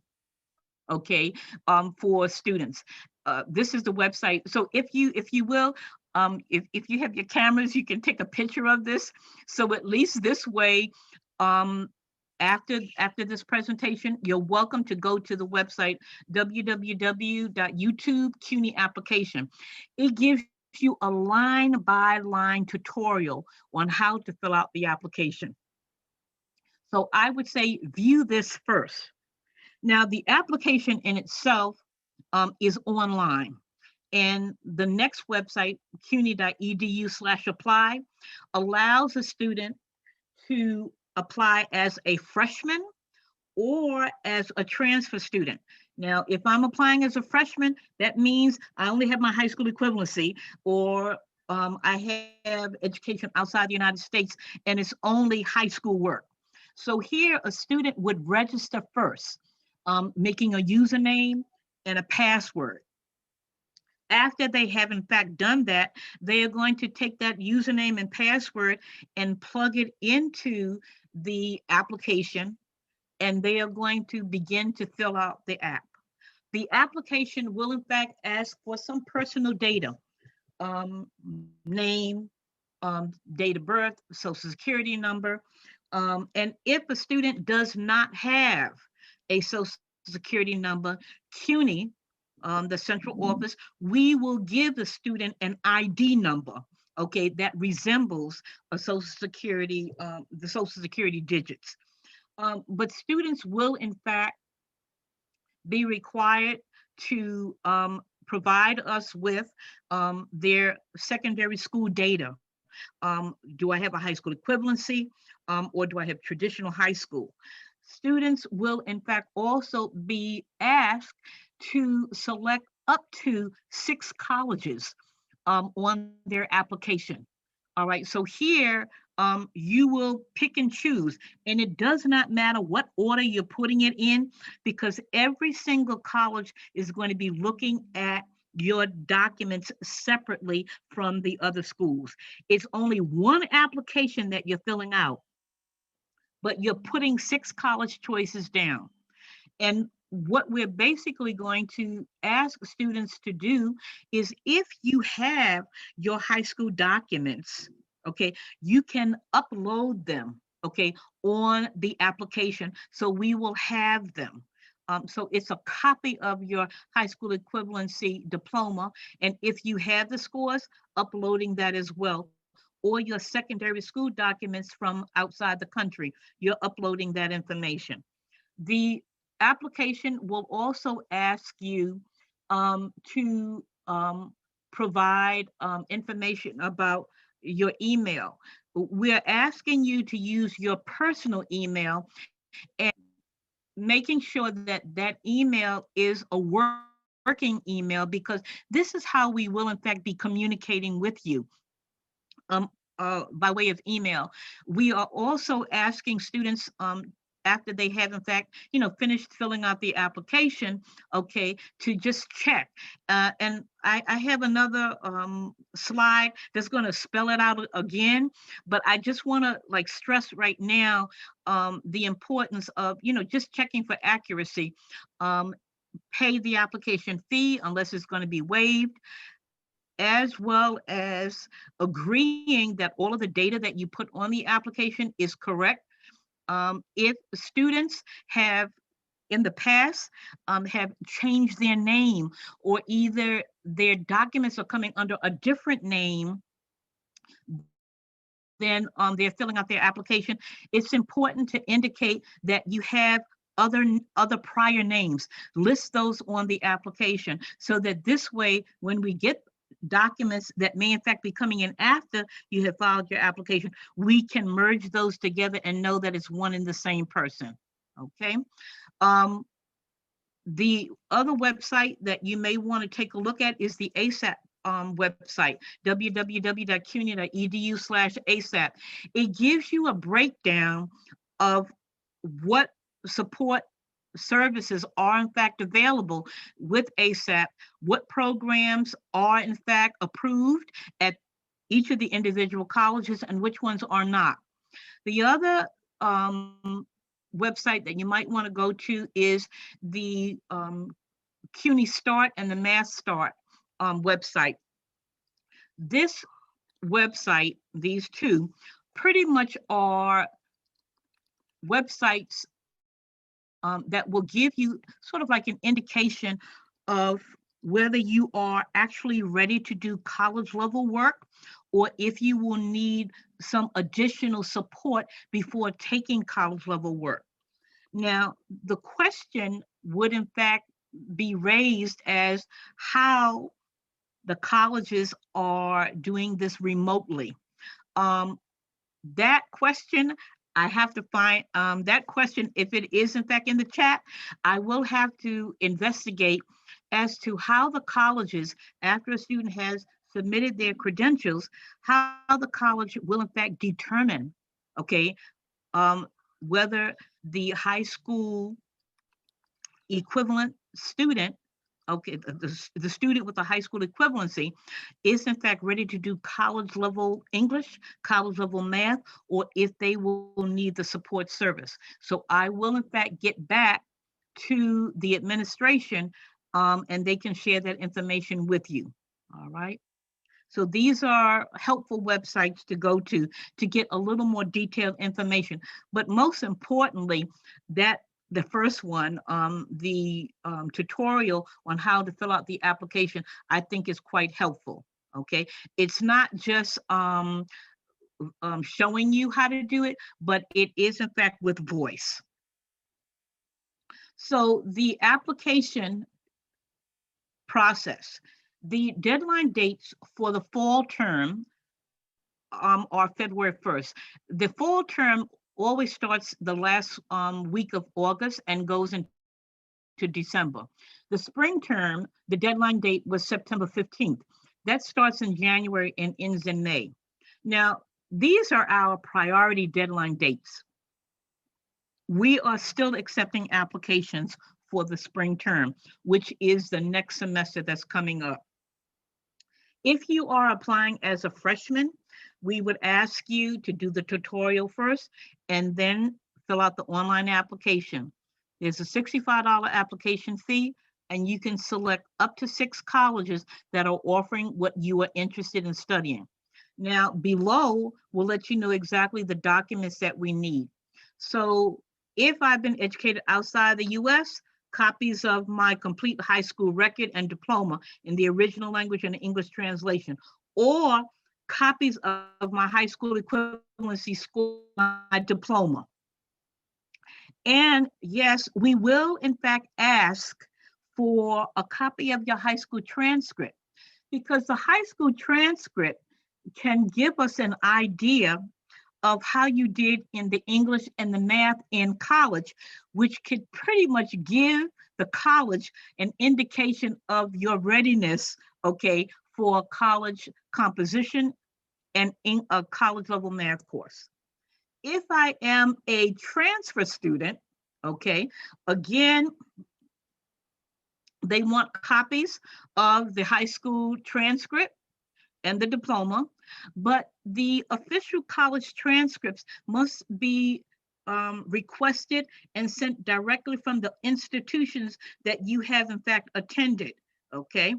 B: okay, for students. This is the website. So if you will, if you have your cameras, you can take a picture of this. So at least this way, after this presentation, you're welcome to go to the website www.youtube CUNY application. It gives you a line-by-line tutorial on how to fill out the application. So I would say view this first. Now the application in itself is online. And the next website, cuny.edu/apply, allows a student to apply as a freshman or as a transfer student. Now, if I'm applying as a freshman, that means I only have my high school equivalency, or I have education outside the United States and it's only high school work. So here a student would register first, making a username and a password. After they have in fact done that, they are going to take that username and password and plug it into the application, and they are going to begin to fill out the app. The application will in fact ask for some personal data, name, date of birth, social security number. And if a student does not have a social security number, CUNY, the central office, we will give the student an ID number, okay, that resembles a social security, the social security digits. But students will in fact be required to provide us with their secondary school data. Do I have a high school equivalency, or do I have traditional high school? Students will in fact also be asked to select up to 6 colleges on their application. All right, so here you will pick and choose, and it does not matter what order you're putting it in, because every single college is going to be looking at your documents separately from the other schools. It's only one application that you're filling out, but you're putting 6 college choices down. And what we're basically going to ask students to do is, if you have your high school documents, okay, you can upload them, okay, on the application, so we will have them. So it's a copy of your high school equivalency diploma, and if you have the scores, uploading that as well, or your secondary school documents from outside the country, you're uploading that information. The application will also ask you to provide information about your email. We're asking you to use your personal email, and making sure that that email is a working email, because this is how we will in fact be communicating with you. By way of email. We are also asking students, after they have in fact, finished filling out the application, okay, to just check. And I have another slide that's going to spell it out again, but I just want to like stress right now the importance of, just checking for accuracy. pay the application fee unless it's going to be waived, as well as agreeing that all of the data that you put on the application is correct. If students have in the past have changed their name, or either their documents are coming under a different name then they're filling out their application, it's important to indicate that you have other prior names. List those on the application so that this way, when we get documents that may in fact be coming in after you have filed your application, we can merge those together and know that it's one and the same person. Okay. The other website that you may want to take a look at is the ASAP website, www.cuny.edu/ASAP. It gives you a breakdown of what support services are in fact available with ASAP, what programs are in fact approved at each of the individual colleges and which ones are not. The other website that you might want to go to is the Cuny Start and the Mass Start website. This website, these two, pretty much are websites that will give you sort of like an indication of whether you are actually ready to do college level work or if you will need some additional support before taking college level work. Now, the question would in fact be raised as how the colleges are doing this remotely. That question, I have to find that question, if it is in fact in the chat, I will have to investigate as to how the colleges, after a student has submitted their credentials, how the college will in fact determine, okay, whether the high school equivalent student, okay, the student with a high school equivalency is in fact ready to do college level English, college level math, or if they will need the support service. So I will in fact get back to the administration and they can share that information with you. All right. So these are helpful websites to go to get a little more detailed information. But most importantly, that the first one, the tutorial on how to fill out the application, I think is quite helpful. Okay, it's not just showing you how to do it, but it is in fact with voice. So the application process, the deadline dates for the fall term are February 1st. The fall term always starts the last week of August and goes into December. The spring term, the deadline date was September 15th. That starts in January and ends in May. Now, these are our priority deadline dates. We are still accepting applications for the spring term, which is the next semester that's coming up. If you are applying as a freshman, we would ask you to do the tutorial first and then fill out the online application. There's a $65 application fee, and you can select up to 6 colleges that are offering what you are interested in studying. Now, below, we'll let you know exactly the documents that we need. So if I've been educated outside the US, copies of my complete high school record and diploma in the original language and the English translation, or copies of my high school equivalency score, my diploma. And yes, we will in fact ask for a copy of your high school transcript, because the high school transcript can give us an idea of how you did in the English and the math in college, which could pretty much give the college an indication of your readiness, okay, for college composition and in a college level math course. If I am a transfer student, okay, again, they want copies of the high school transcript and the diploma, but the official college transcripts must be requested and sent directly from the institutions that you have in fact attended, okay?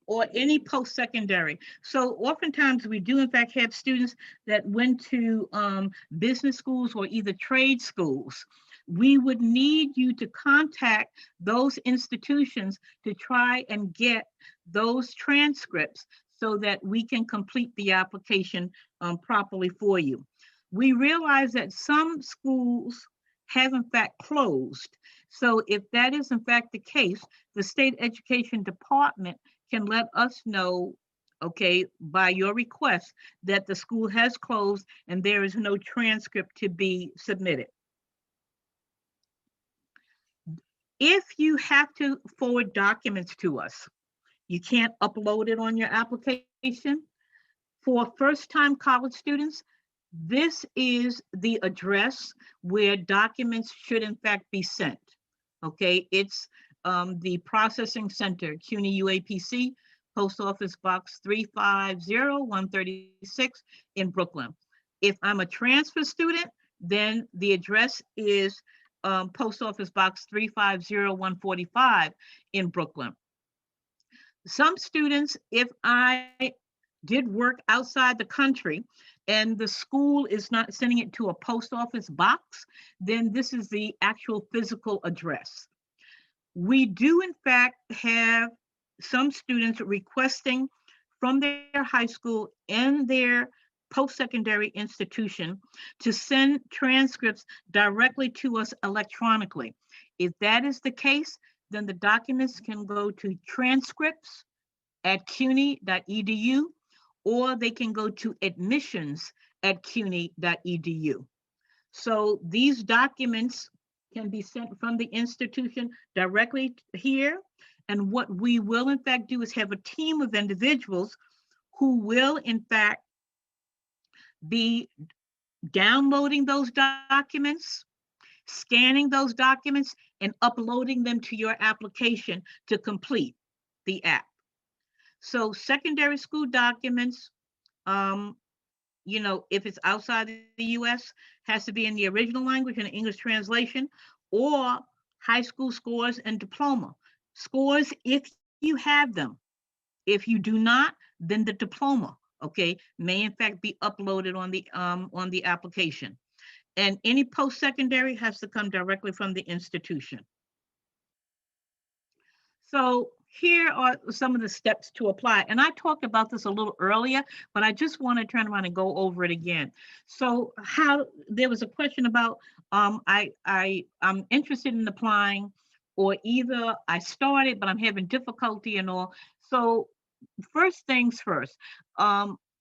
B: Or any post-secondary. So oftentimes we do in fact have students that went to business schools or either trade schools. We would need you to contact those institutions to try and get those transcripts so that we can complete the application properly for you. We realize that some schools have in fact closed. So if that is in fact the case, the state education department can let us know, okay, by your request that the school has closed and there is no transcript to be submitted. If you have to forward documents to us, you can't upload it on your application. For first-time college students, this is the address where documents should in fact be sent. Okay, it's the processing center, CUNY UAPC, Post Office Box 350136 in Brooklyn. If I'm a transfer student, then the address is Post Office Box 350145 in Brooklyn. Some students, if I did work outside the country and the school is not sending it to a post office box, then this is the actual physical address. We do in fact have some students requesting from their high school and their post-secondary institution to send transcripts directly to us electronically. If that is the case, then the documents can go to transcripts@cuny.edu, or they can go to admissions@cuny.edu. So these documents can be sent from the institution directly here. And what we will in fact do is have a team of individuals who will in fact be downloading those documents, scanning those documents, and uploading them to your application to complete the app. So secondary school documents, you know, if it's outside the US, has to be in the original language and English translation, or high school scores and diploma. Scores, if you have them. If you do not, then the diploma, okay, may in fact be uploaded on the application. And any post-secondary has to come directly from the institution. So here are some of the steps to apply. And I talked about this a little earlier, but I just want to turn around and go over it again. So there was a question about, I'm interested in applying, or either I started, but I'm having difficulty and all. So first things first,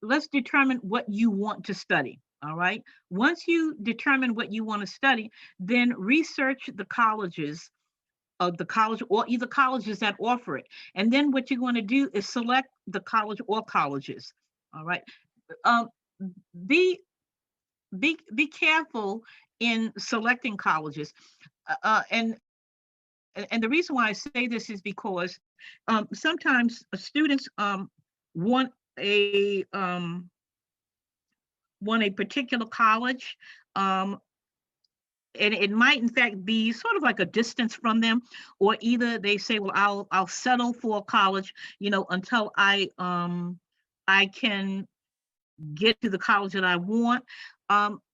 B: let's determine what you want to study. All right. Once you determine what you want to study, then research the colleges of the college or either colleges that offer it. And then what you're going to do is select the college or colleges. All right. Be careful in selecting colleges. And the reason why I say this is because sometimes students want a particular college, and it might in fact be sort of like a distance from them, or either they say, well, I'll settle for a college, you know, until I can get to the college that I want.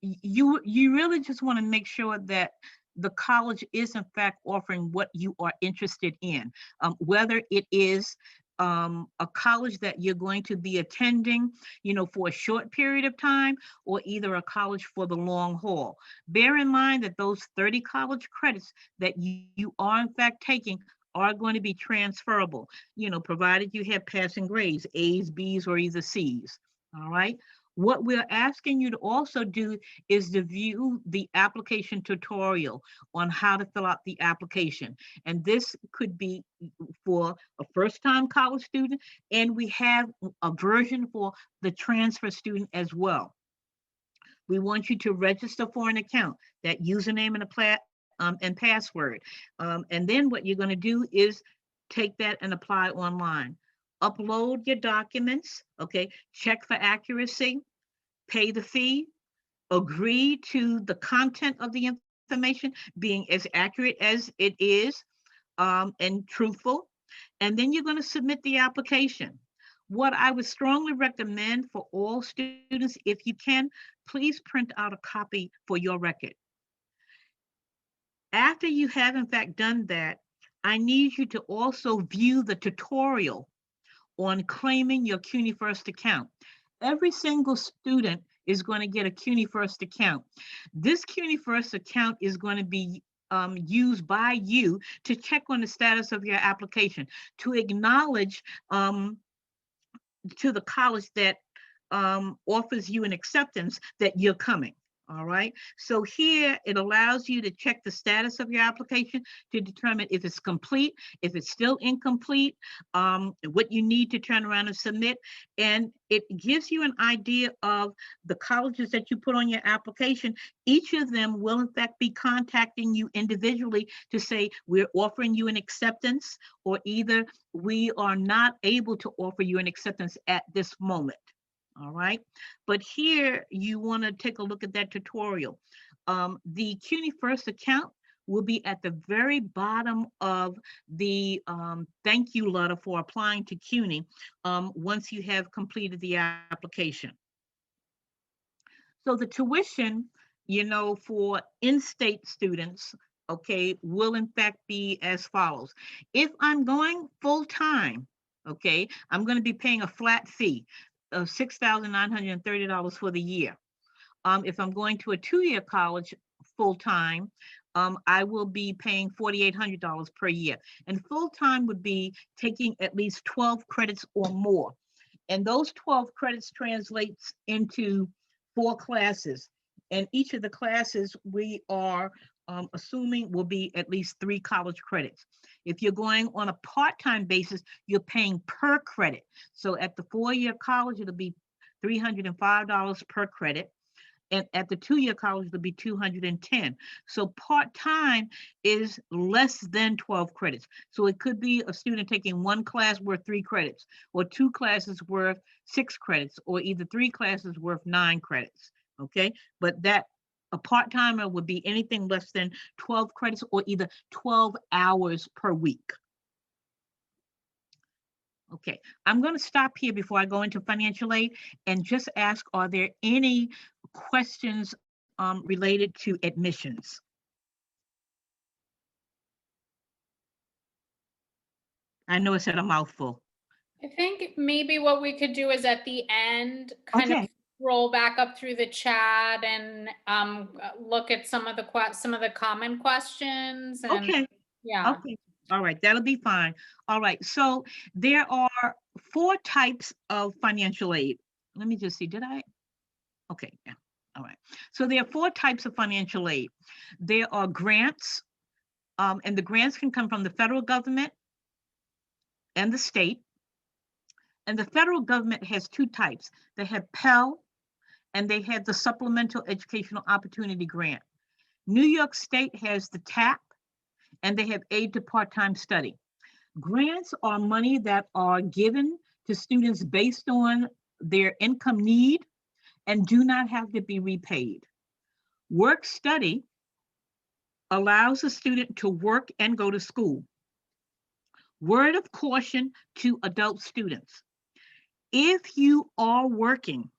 B: You really just want to make sure that the college is in fact offering what you are interested in, whether it is a college that you're going to be attending, you know, for a short period of time, or either a college for the long haul. Bear in mind that those 30 college credits that you are in fact taking are going to be transferable, you know, provided you have passing grades, A's, B's, or either C's. All right. What we're asking you to also do is to view the application tutorial on how to fill out the application. And this could be for a first-time college student, and we have a version for the transfer student as well. We want you to register for an account, that username and password. And then what you're going to do is take that and apply online. Upload your documents, okay? Check for accuracy, pay the fee, agree to the content of the information being as accurate as it is, and truthful. And then you're going to submit the application. What I would strongly recommend for all students, if you can, please print out a copy for your record. After you have in fact done that, I need you to also view the tutorial on claiming your CUNY First account. Every single student is going to get a CUNY First account. This CUNY First account is going to be used by you to check on the status of your application, to acknowledge to the college that offers you an acceptance that you're coming. All right. So here it allows you to check the status of your application to determine if it's complete, if it's still incomplete, what you need to turn around and submit. And it gives you an idea of the colleges that you put on your application. Each of them will in fact be contacting you individually to say, we're offering you an acceptance, or either we are not able to offer you an acceptance at this moment. All right, but here you want to take a look at that tutorial. The CUNY First account will be at the very bottom of the thank you letter for applying to CUNY once you have completed the application. So the tuition, you know, for in-state students, okay, will in fact be as follows. If I'm going full-time, okay, I'm going to be paying a flat fee of $6,930 for the year. If I'm going to a 2-year college full-time, I will be paying $4,800 per year. And full-time would be taking at least 12 credits or more. And those 12 credits translates into 4 classes. And each of the classes we are assuming will be at least 3 college credits. If you're going on a part-time basis, you're paying per credit. So at the 4-year college, it'll be $305 per credit. And at the 2-year college, it'll be $210. So part-time is less than 12 credits. So it could be a student taking 1 class worth 3 credits, or 2 classes worth 6 credits, or either 3 classes worth 9 credits. Okay, but that a part-timer would be anything less than 12 credits, or either 12 hours per week. Okay, I'm going to stop here before I go into financial aid and just ask, are there any questions related to admissions? I know it's at a mouthful.
A: I think maybe what we could do is at the end, kind of roll back up through the chat and look at some of the common questions. And,
B: okay.
A: Yeah.
B: Okay. All right. That'll be fine. All right. So there are 4 types of financial aid. Let me just see. Did I? Okay. Yeah. All right. So there are 4 types of financial aid. There are grants, and the grants can come from the federal government and the state. And the federal government has 2 types. They have Pell, and they have the Supplemental Educational Opportunity Grant. New York State has the TAP, and they have aid to part-time study. Grants are money that are given to students based on their income need and do not have to be repaid. Work study allows a student to work and go to school. Word of caution to adult students: if you are working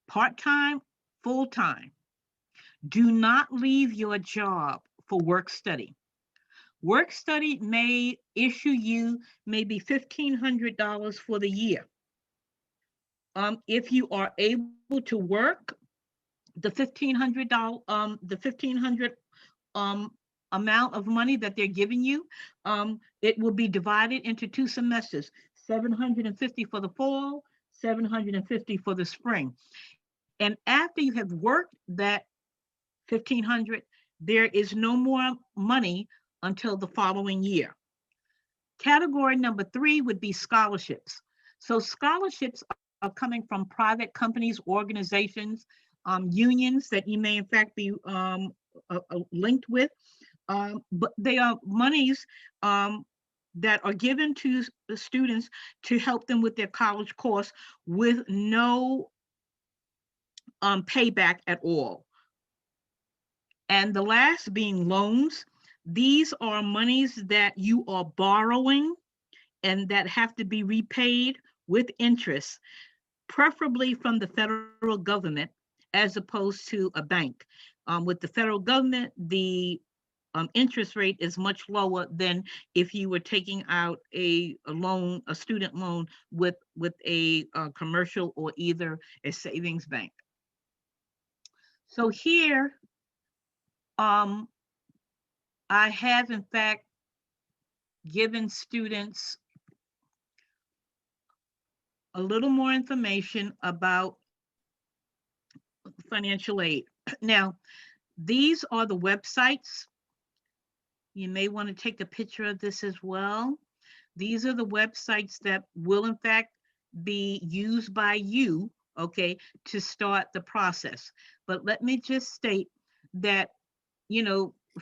B: part-time, full-time, do not leave your job for work study. Work study may issue you maybe $1,500 for the year. If you are able to work, the $1,500 amount of money that they're giving you, it will be divided into 2 semesters, $750 for the fall, $750 for the spring. And after you have worked that $1,500, there is no more money until the following year. Category number 3 would be scholarships. So scholarships are coming from private companies, organizations, unions that you may in fact be linked with, but they are monies that are given to the students to help them with their college course with no payback at all. And the last being loans. These are monies that you are borrowing and that have to be repaid with interest, preferably from the federal government as opposed to a bank. With the federal government, the interest rate is much lower than if you were taking out a loan, a student loan with a commercial or either a savings bank. So here, I have in fact given students a little more information about financial aid. Now, these are the websites. You may want to take a picture of this as well. These are the websites that will in fact be used by you, okay, to start the process. But let me just state that,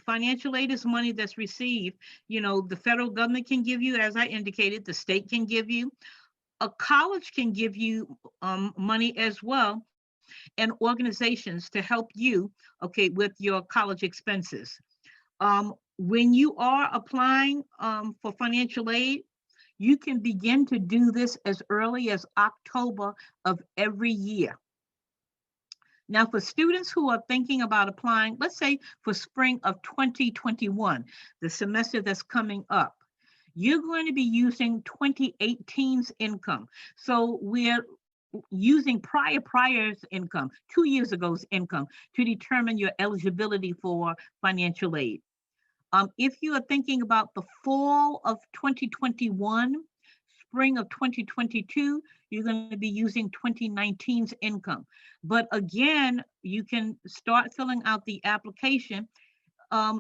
B: financial aid is money that's received. The federal government can give you, as I indicated, the state can give you, a college can give you money as well, and organizations to help you, okay, with your college expenses. When you are applying for financial aid, you can begin to do this as early as October of every year. Now, for students who are thinking about applying, let's say for spring of 2021, the semester that's coming up, you're going to be using 2018's income. So we're using prior's income, 2 years ago's income, to determine your eligibility for financial aid. If you are thinking about the fall of 2021, spring of 2022, you're going to be using 2019's income. But again, you can start filling out the application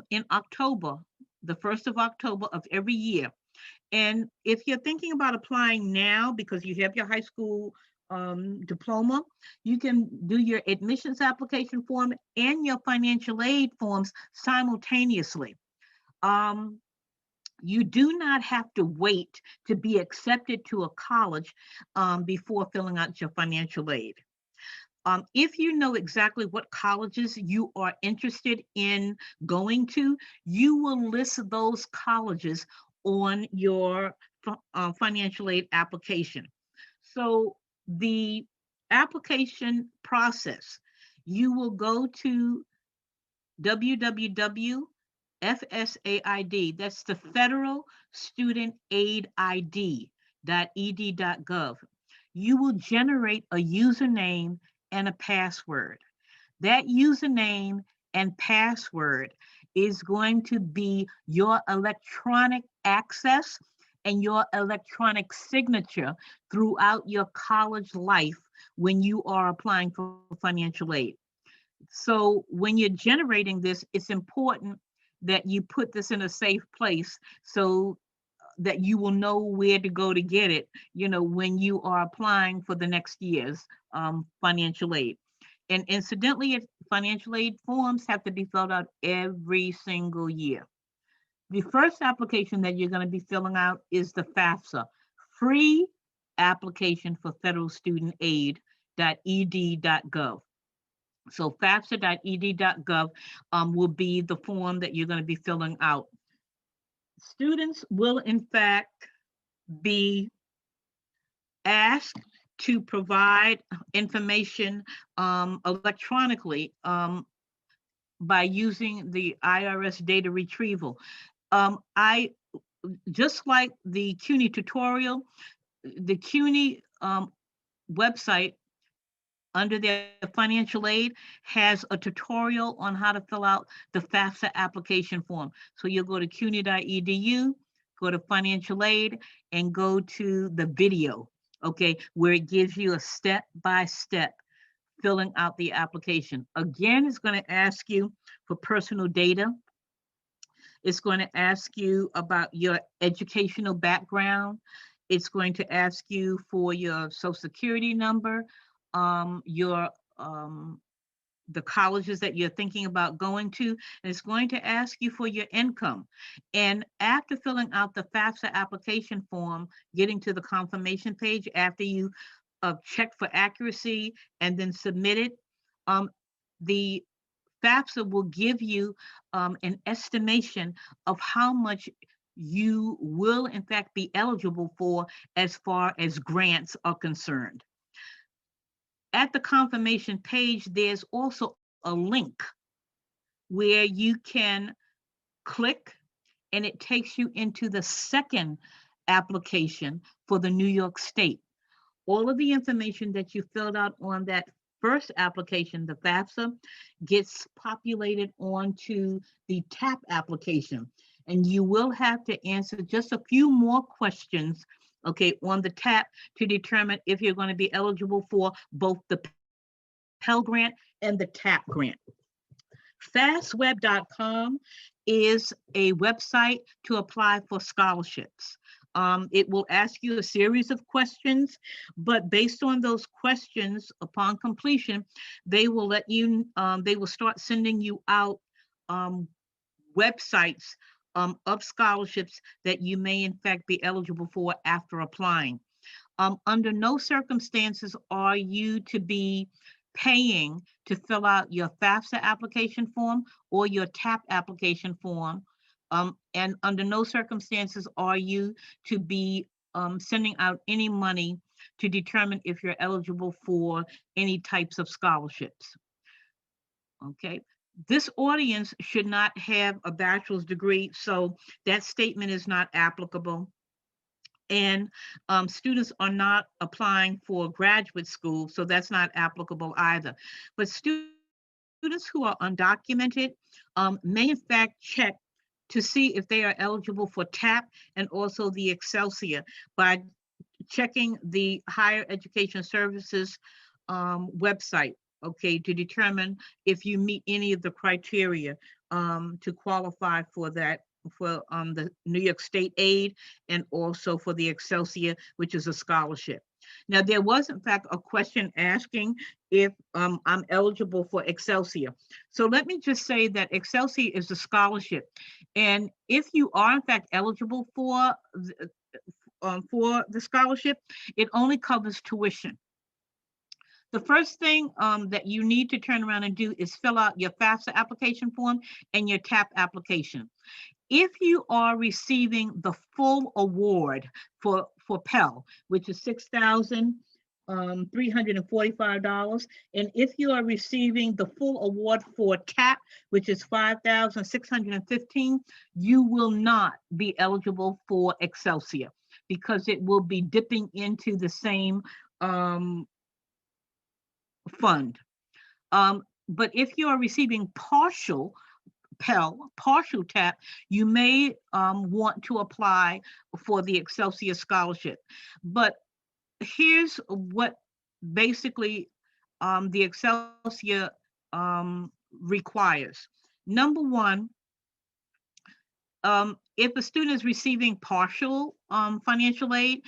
B: in October, the 1st of October of every year. And if you're thinking about applying now because you have your high school diploma, you can do your admissions application form and your financial aid forms simultaneously. You do not have to wait to be accepted to a college before filling out your financial aid. If you know exactly what colleges you are interested in going to, you will list those colleges on your financial aid application. So the application process, you will go to www.FSAID, that's the Federal Student Aid ID.ed.gov. You will generate a username and a password. That username and password is going to be your electronic access and your electronic signature throughout your college life when you are applying for financial aid. So when you're generating this, it's important that you put this in a safe place so that you will know where to go to get it, when you are applying for the next year's financial aid. And incidentally, financial aid forms have to be filled out every single year. The first application that you're going to be filling out is the FAFSA, Free Application for Federal Student Aid.ed.gov. So FAFSA.ed.gov will be the form that you're going to be filling out. Students will, in fact, be asked to provide information electronically by using the IRS data retrieval. I just like the CUNY tutorial, the CUNY website under their financial aid has a tutorial on how to fill out the FAFSA application form. So you'll go to cuny.edu, go to financial aid, and go to the video, okay, where it gives you a step-by-step filling out the application. Again, it's going to ask you for personal data. It's going to ask you about your educational background. It's going to ask you for your Social Security number, the colleges that you're thinking about going to, and it's going to ask you for your income. And after filling out the FAFSA application form, getting to the confirmation page, after you check for accuracy and then submit it, the FAFSA will give you an estimation of how much you will in fact be eligible for as far as grants are concerned. At the confirmation page, there's also a link where you can click and it takes you into the second application for the New York State. All of the information that you filled out on that first application, the FAFSA, gets populated onto the TAP application. And you will have to answer just a few more questions, okay, on the TAP to determine if you're going to be eligible for both the Pell Grant and the TAP grant. Fastweb.com is a website to apply for scholarships. It will ask you a series of questions, but based on those questions, upon completion, they will let you, they will start sending you out websites of scholarships that you may in fact be eligible for after applying. Under no circumstances are you to be paying to fill out your FAFSA application form or your TAP application form. And under no circumstances are you to be sending out any money to determine if you're eligible for any types of scholarships. Okay, this audience should not have a bachelor's degree, so that statement is not applicable. And students are not applying for graduate school, so that's not applicable either. But students who are undocumented may in fact check to see if they are eligible for TAP and also the Excelsior by checking the Higher Education Services website, okay, to determine if you meet any of the criteria to qualify for that, for the New York State aid and also for the Excelsior, which is a scholarship. Now, there was in fact a question asking if I'm eligible for Excelsior. So let me just say that Excelsior is a scholarship. And if you are in fact eligible for the scholarship, it only covers tuition. The first thing that you need to turn around and do is fill out your FAFSA application form and your TAP application. If you are receiving the full award for Pell, which is $6,345, and if you are receiving the full award for TAP, which is $5,615, you will not be eligible for Excelsior because it will be dipping into the same fund. But if you are receiving partial Pell, partial TAP, you may want to apply for the Excelsior Scholarship. But here's what basically the Excelsior requires. Number one, if a student is receiving partial financial aid,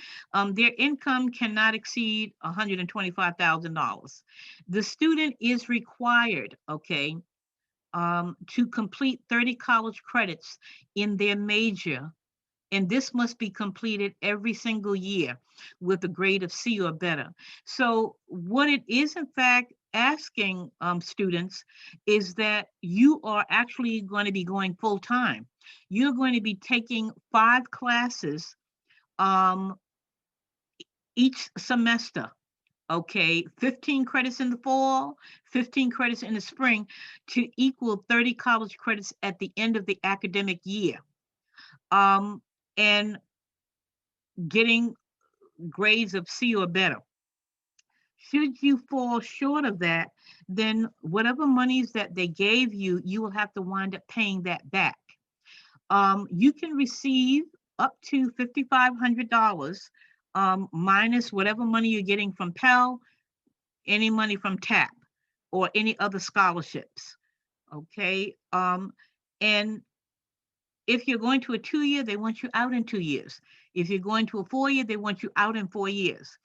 B: their income cannot exceed $125,000. The student is required, okay, to complete 30 college credits in their major, and this must be completed every single year with a grade of C or better. So what it is in fact asking students is that you are actually going to be going full-time. You're going to be taking 5 classes each semester. Okay, 15 credits in the fall, 15 credits in the spring to equal 30 college credits at the end of the academic year. And getting grades of C or better. Should you fall short of that, then whatever monies that they gave you, you will have to wind up paying that back. You can receive up to $5,500 minus whatever money you're getting from Pell, any money from TAP, or any other scholarships, okay? And if you're going to a 2-year, they want you out in 2 years. If you're going to a 4-year, they want you out in 4 years.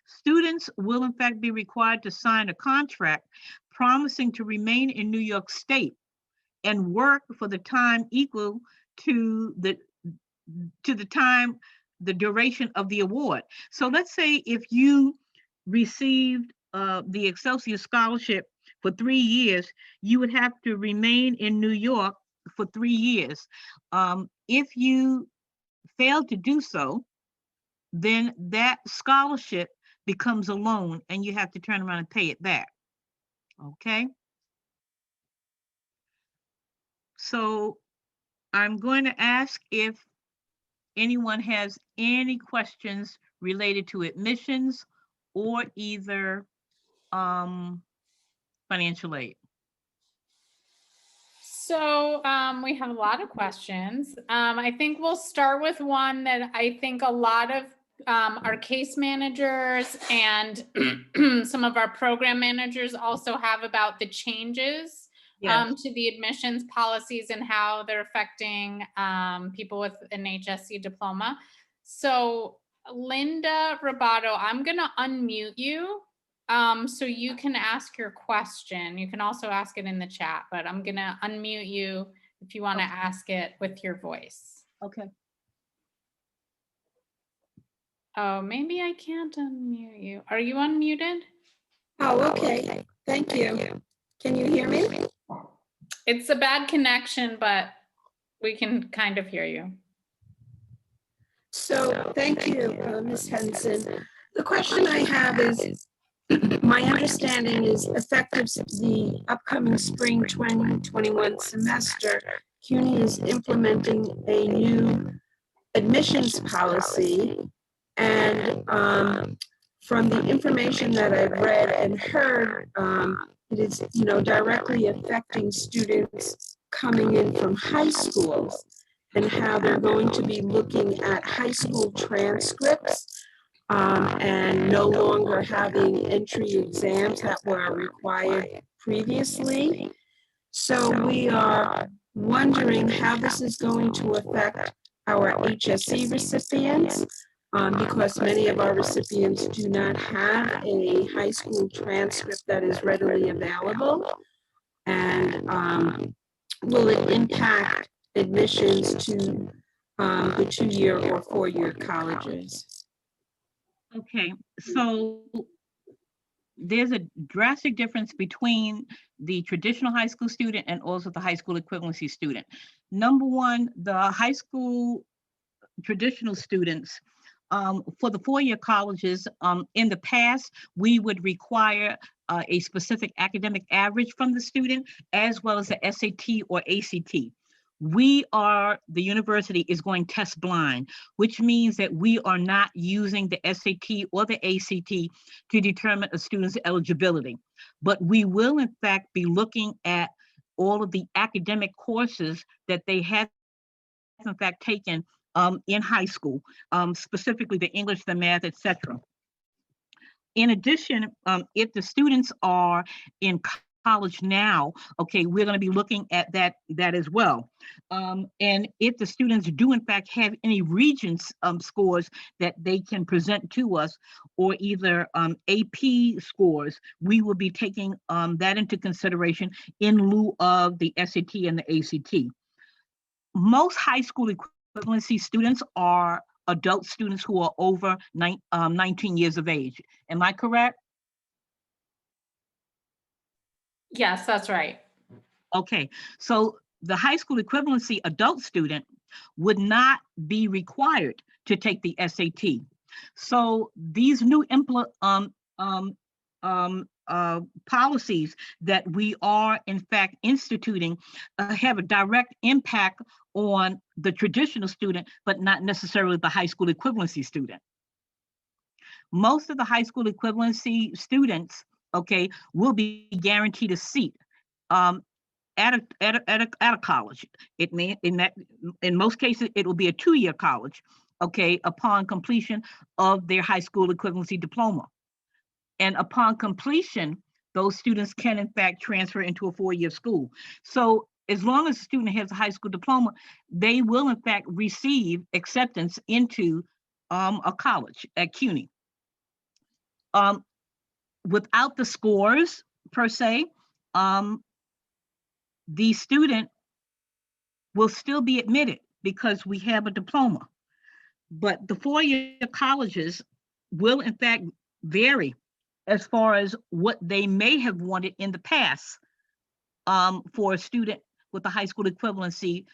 B: Students will in fact be required to sign a contract promising to remain in New York State and work for the time equal to the time, the duration of the award. So let's say if you received the Excelsior Scholarship for 3 years, you would have to remain in New York for 3 years. If you fail to do so, then that scholarship becomes a loan and you have to turn around and pay it back. Okay? So I'm going to ask if anyone has any questions related to admissions or either financial aid.
A: So we have a lot of questions. I think we'll start with one that I think a lot of our case managers and some of our program managers also have about the changes to the admissions policies and how they're affecting people with an HSC diploma. So Linda Robato, I'm going to unmute you. So you can ask your question. You can also ask it in the chat, but I'm going to unmute you if you want to ask it with your voice.
B: Okay.
A: Oh, maybe I can't unmute you. Are you unmuted?
D: Oh, okay. Thank you. Can you hear me?
A: It's a bad connection, but we can kind of hear you.
D: So thank you, Ms. Henson. The question I have is, my understanding is effective the upcoming spring 2021 semester, CUNY is implementing a new admissions policy. And from the information that I've read and heard, it is, directly affecting students coming in from high schools and how they're going to be looking at high school transcripts and no longer having entry exams that were required previously. So we are wondering how this is going to affect our HSC recipients, because many of our recipients do not have a high school transcript that is readily available. And will it impact admissions to the 2-year or 4-year colleges?
B: Okay, so there's a drastic difference between the traditional high school student and also the high school equivalency student. Number one, the high school traditional students, for the 4-year colleges, in the past, we would require a specific academic average from the student, as well as the SAT or ACT. The university is going test blind, which means that we are not using the SAT or the ACT to determine a student's eligibility. But we will, in fact, be looking at all of the academic courses that they have, in fact, taken in high school, specifically the English, the math, etc. In addition, if the students are in college now, okay, we're going to be looking at that as well. And if the students do in fact have any Regents scores that they can present to us, or either AP scores, we will be taking that into consideration in lieu of the SAT and the ACT. Most high school equivalency students are adult students who are over 19 years of age. Am I correct?
A: Yes, that's right.
B: Okay, so the high school equivalency adult student would not be required to take the SAT. So these new policies that we are in fact instituting have a direct impact on the traditional student, but not necessarily the high school equivalency student. Most of the high school equivalency students, okay, will be guaranteed a seat at a college. It may, in most cases, it will be a 2-year college, okay, upon completion of their high school equivalency diploma. And upon completion, those students can in fact transfer into a 4-year school. So as long as a student has a high school diploma, they will in fact receive acceptance into a college at CUNY. Without the scores per se, the student will still be admitted because we have a diploma. But the 4-year colleges will in fact vary as far as what they may have wanted in the past for a student with a high school equivalency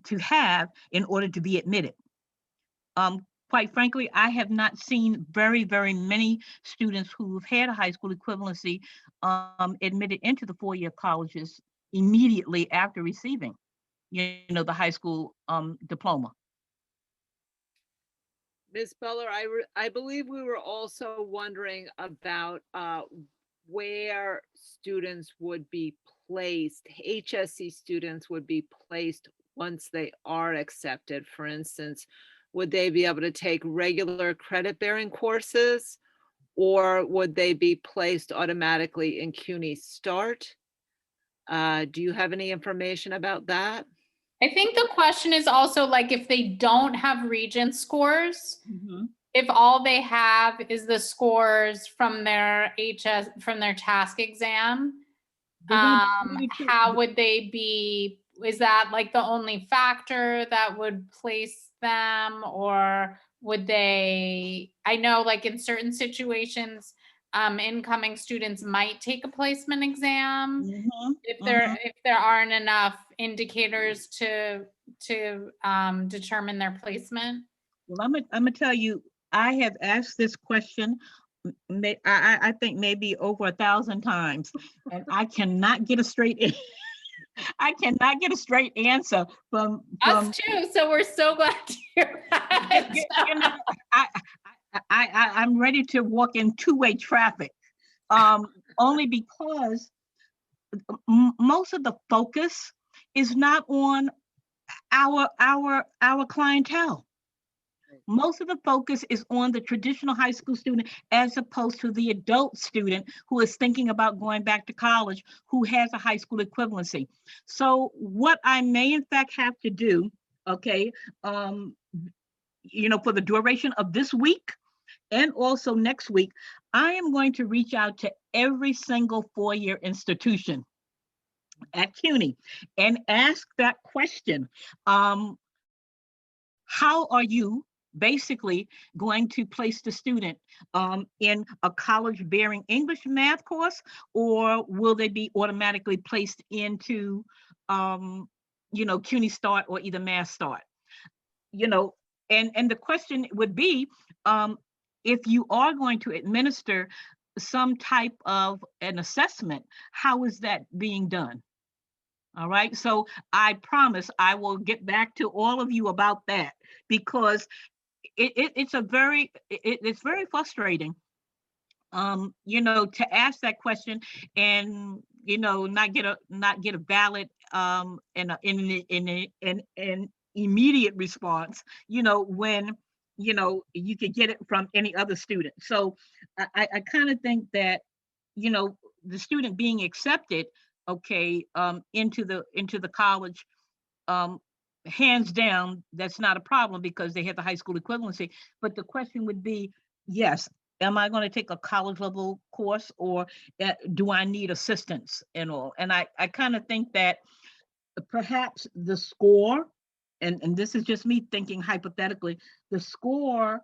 B: to have in order to be admitted. Quite frankly, I have not seen very, very many students who've had a high school equivalency admitted into the four-year colleges immediately after receiving, the high school diploma.
C: Ms. Butler, I believe we were also wondering about where students would be placed, HSC students would be placed once they are accepted. For instance, would they be able to take regular credit-bearing courses, or would they be placed automatically in CUNY Start? Do you have any information about that?
A: I think the question is also like if they don't have Regent scores, if all they have is the scores from their task exam, how would they be? Is that like the only factor that would place them, or would they? I know like in certain situations, incoming students might take a placement exam if there aren't enough indicators to determine their placement.
B: Well, I'm gonna tell you, I have asked this question, I think maybe over 1,000 times, and I cannot get a straight. I cannot get a straight answer from
A: Us too. So we're so glad to hear that.
B: I'm ready to walk in two-way traffic, only because most of the focus is not on our clientele. Most of the focus is on the traditional high school student as opposed to the adult student who is thinking about going back to college, who has a high school equivalency. So what I may in fact have to do, okay, for the duration of this week and also next week, I am going to reach out to every single four-year institution at CUNY and ask that question. How are you basically going to place the student in a college bearing English math course, or will they be automatically placed into CUNY Start or either Math Start? And the question would be, if you are going to administer some type of an assessment, how is that being done? All right, so I promise I will get back to all of you about that, because it's very frustrating, to ask that question and not get a valid and an immediate response. When you could get it from any other student. So I kind of think that the student being accepted, okay, into the college, hands down, that's not a problem because they have the high school equivalency. But the question would be, yes, am I going to take a college level course, or do I need assistance and all? And I kind of think that perhaps the score, and this is just me thinking hypothetically, the score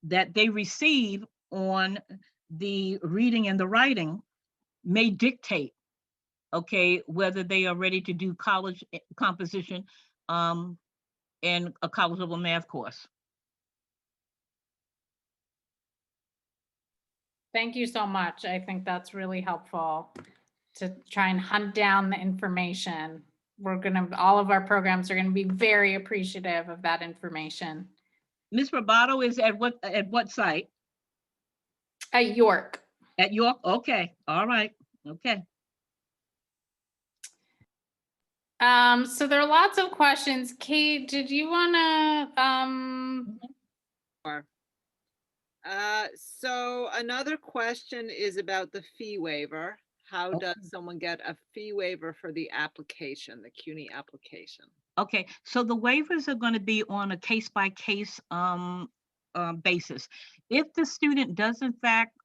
B: that they receive on the reading and the writing may dictate, okay, whether they are ready to do college composition and a college level math course.
A: Thank you so much. I think that's really helpful to try and hunt down the information. All of our programs are gonna be very appreciative of that information.
B: Ms. Roboto is at what site?
A: At York.
B: At York, okay, all right, okay.
A: So there are lots of questions. Kate, did you wanna,
C: So another question is about the fee waiver. How does someone get a fee waiver for the application, the CUNY application?
B: Okay, so the waivers are going to be on a case-by-case basis. If the student does in fact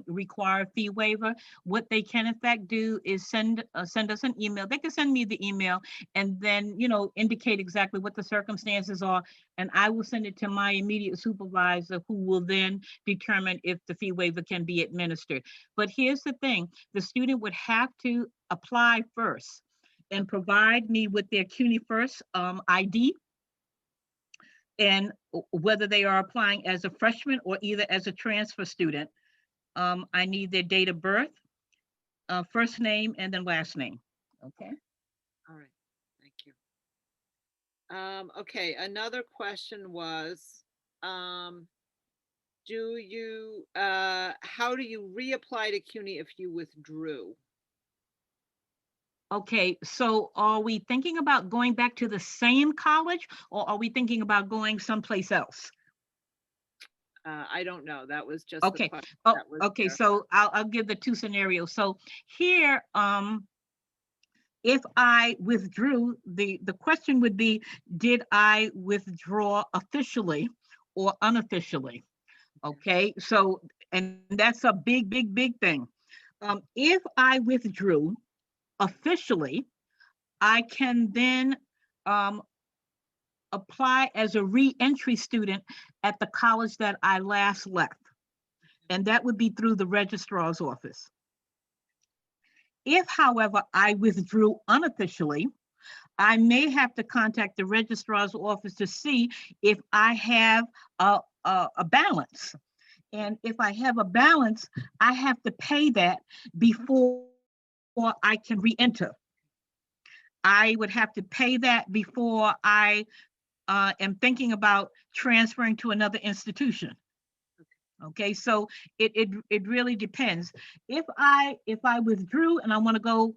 B: require a fee waiver, what they can in fact do is send us an email. They can send me the email and then, you know, indicate exactly what the circumstances are, and I will send it to my immediate supervisor, who will then determine if the fee waiver can be administered. But here's the thing, the student would have to apply first and provide me with their CUNY First ID, and whether they are applying as a freshman or either as a transfer student. I need their date of birth, first name, and then last name. Okay.
C: All right, thank you. Okay, another question was, do you, how do you reapply to CUNY if you withdrew?
B: Okay, so are we thinking about going back to the same college, or are we thinking about going someplace else?
C: I don't know. That was just the
B: Okay.
C: question
B: Oh,
C: that was
B: okay.
C: there.
B: So I'll give the two scenarios. So here, if I withdrew, the question would be, did I withdraw officially or unofficially? Okay. So, and that's a big, big, big thing. If I withdrew officially, I can then apply as a re-entry student at the college that I last left. And that would be through the registrar's office. If, however, I withdrew unofficially, I may have to contact the registrar's office to see if I have a balance. And if I have a balance, I have to pay that before I can re-enter. I would have to pay that before I am thinking about transferring to another institution. Okay, so it really depends. If I withdrew and I want to go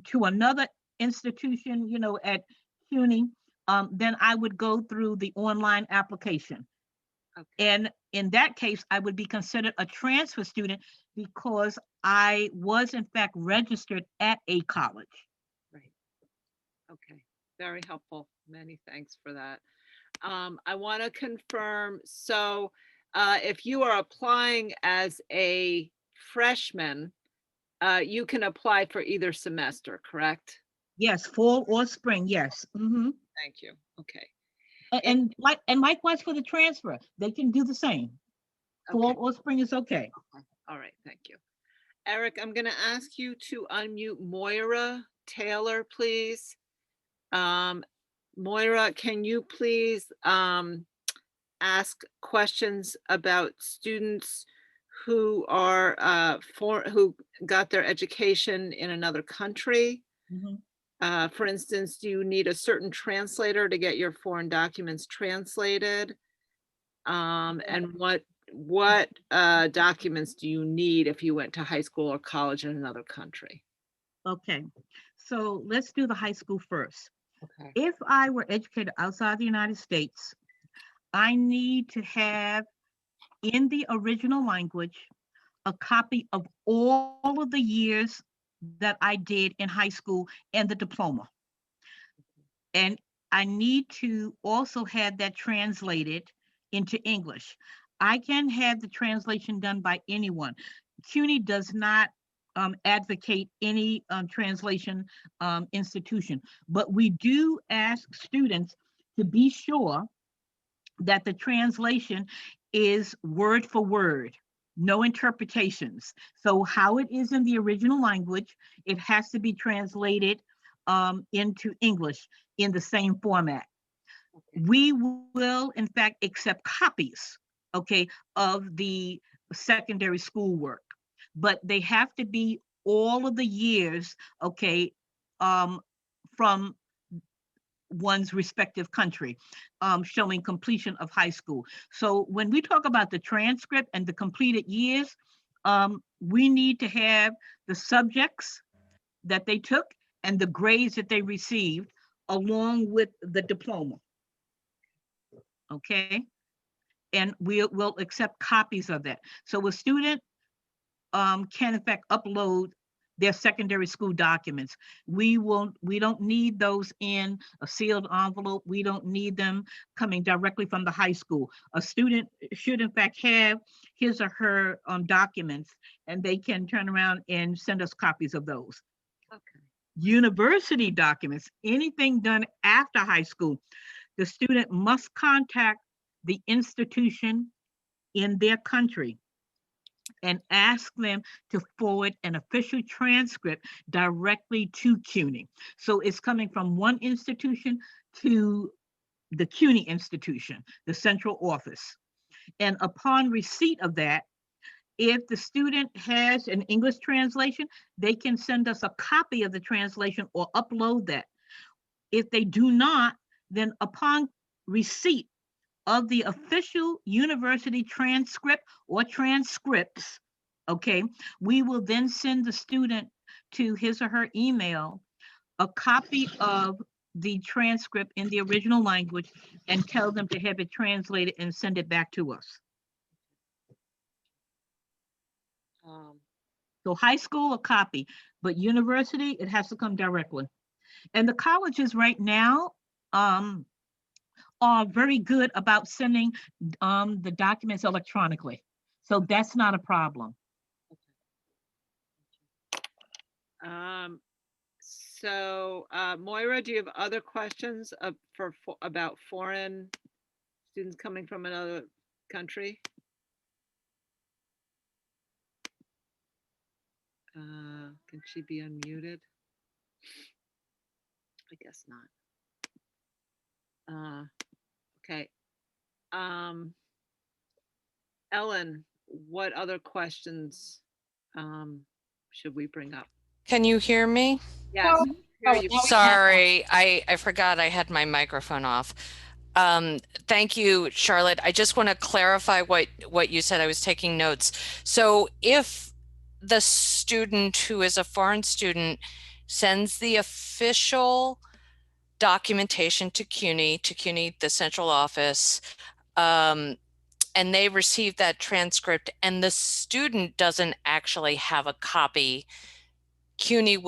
B: to another institution, you know, at CUNY, then I would go through the online application.
C: Okay.
B: And in that case, I would be considered a transfer student because I was in fact registered at a college.
C: Right. Okay, very helpful. Many thanks for that. I want to confirm, so if you are applying as a freshman, you can apply for either semester, correct?
B: Yes, fall or spring, yes. Mm-hmm.
C: Thank you. Okay.
B: And likewise for the transfer, they can do the same. Fall
C: Okay.
B: or spring is okay.
C: All right, thank you. Eric, I'm going to ask you to unmute Moira Taylor, please. Moira, can you please ask questions about students who are who got their education in another country?
B: Mm-hmm.
C: For instance, do you need a certain translator to get your foreign documents translated? And what documents do you need if you went to high school or college in another country?
B: Okay, so let's do the high school first.
C: Okay.
B: If I were educated outside the United States, I need to have in the original language a copy of all of the years that I did in high school and the diploma. And I need to also have that translated into English. I can have the translation done by anyone. CUNY does not advocate any translation institution, but we do ask students to be sure that the translation is word for word, no interpretations. So how it is in the original language, it has to be translated into English in the same format.
C: Okay.
B: We will, in fact, accept copies, okay, of the secondary school work, but they have to be all of the years, okay, from one's respective country, showing completion of high school. So when we talk about the transcript and the completed years, we need to have the subjects that they took and the grades that they received along with the diploma. Okay, and we'll accept copies of that. So a student can in fact upload their secondary school documents. We don't need those in a sealed envelope. We don't need them coming directly from the high school. A student should in fact have his or her documents, and they can turn around and send us copies of those.
C: Okay.
B: University documents, anything done after high school, the student must contact the institution in their country and ask them to forward an official transcript directly to CUNY. So it's coming from one institution to the CUNY institution, the central office. And upon receipt of that, if the student has an English translation, they can send us a copy of the translation or upload that. If they do not, then upon receipt of the official university transcript or transcripts, okay, we will then send the student to his or her email a copy of the transcript in the original language and tell them to have it translated and send it back to us. So high school, a copy, but university, it has to come directly. And the colleges right now are very good about sending the documents electronically. So that's not a problem.
C: So Moira, do you have other questions about foreign students coming from another country? Can she be unmuted? I guess not. Okay. Ellen, what other questions should we bring up?
E: Can you hear me?
C: Yes.
E: Sorry, I forgot I had my microphone off. Thank you, Charlotte. I just want to clarify what you said. I was taking notes. So if the student who is a foreign student sends the official documentation to CUNY, the central office, and they receive that transcript and the student doesn't actually have a copy, CUNY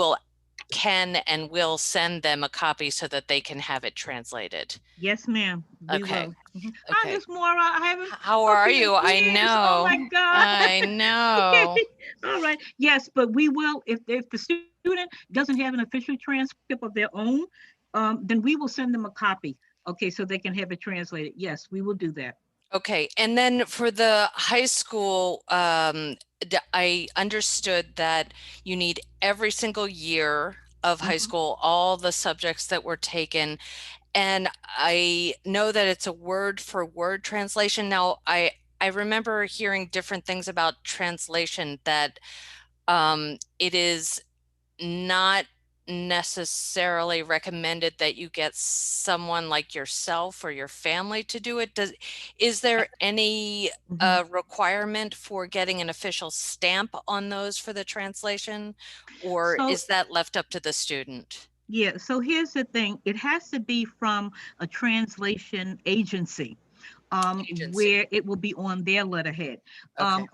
E: can and will send them a copy so that they can have it translated.
B: Yes, ma'am. We
E: Okay.
B: will.
E: Okay.
B: Hi, Miss Moira. I haven't.
E: How are you? I know.
B: Oh my God.
E: I know.
B: Okay. All right. Yes, but we will. If the student doesn't have an official transcript of their own, then we will send them a copy. Okay, so they can have it translated. Yes, we will do that.
E: Okay, and then for the high school, I understood that you need every single year of high school, all the subjects that were taken. And I know that it's a word for word translation. Now, I remember hearing different things about translation, that it is not necessarily recommended that you get someone like yourself or your family to do it. Is there any requirement for getting an official stamp on those for the translation, or is that left up to the student?
B: Yeah, so here's the thing. It has to be from a translation agency. Where it will be on their letterhead.
E: Okay.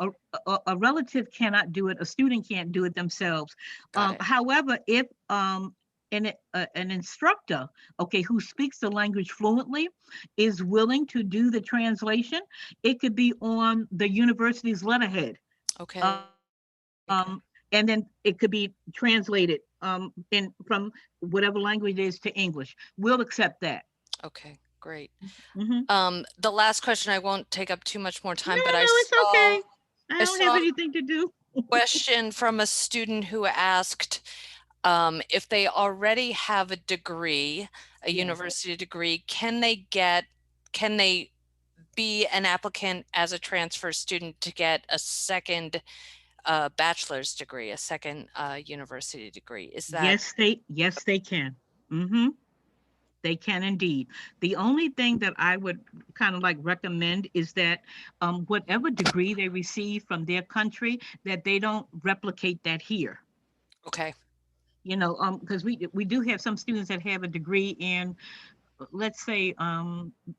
B: A relative cannot do it. A student can't do it themselves. However, if an instructor, okay, who speaks the language fluently is willing to do the translation, it could be on the university's letterhead.
E: Okay.
B: And then it could be translated from whatever language it is to English. We'll accept that.
E: Okay. Great. The last question, I won't take up too much more time, but
B: it's okay. I don't have anything to do.
E: Question from a student who asked if they already have a degree, a university degree, can they be an applicant as a transfer student to get a second bachelor's degree, a second university degree? Is that?
B: Yes, they can. They can indeed. The only thing that I would kind of like recommend is that whatever degree they receive from their country, that they don't replicate that here.
E: Okay.
B: You know, because we do have some students that have a degree in, let's say,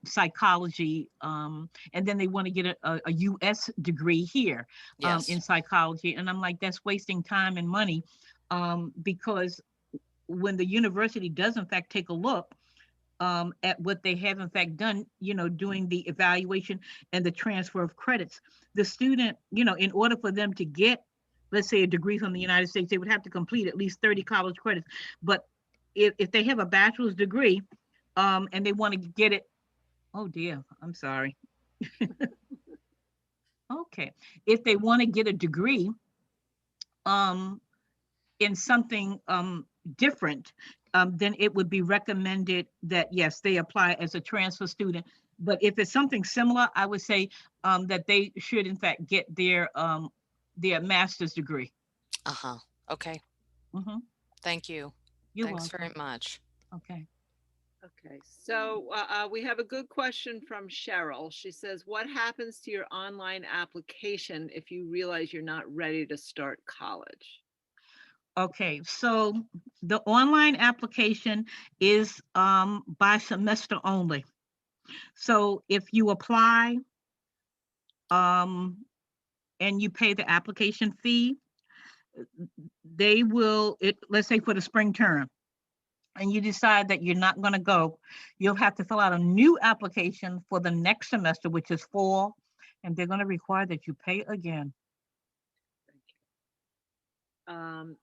B: psychology, and then they want to get a US degree here in psychology. And I'm like, that's wasting time and money because when the university does in fact take a look at what they have in fact done, doing the evaluation and the transfer of credits, the student, in order for them to get, let's say, a degree from the United States, they would have to complete at least 30 college credits. But if they have a bachelor's degree and they want to get it, oh dear, I'm sorry. Okay. If they want to get a degree in something different, then it would be recommended that, yes, they apply as a transfer student. But if it's something similar, I would say that they should, in fact, get their master's degree.
E: Uh-huh. Okay.
B: Mm-hmm.
E: Thank you.
B: You're
E: Thanks
B: welcome.
E: very much.
B: Okay.
C: Okay, so we have a good question from Cheryl. She says, what happens to your online application if you realize you're not ready to start college?
B: Okay, so the online application is by semester only. So if you apply and you pay the application fee, they will, let's say for the spring term, and you decide that you're not going to go, you'll have to fill out a new application for the next semester, which is fall, and they're going to require that you pay again.
C: And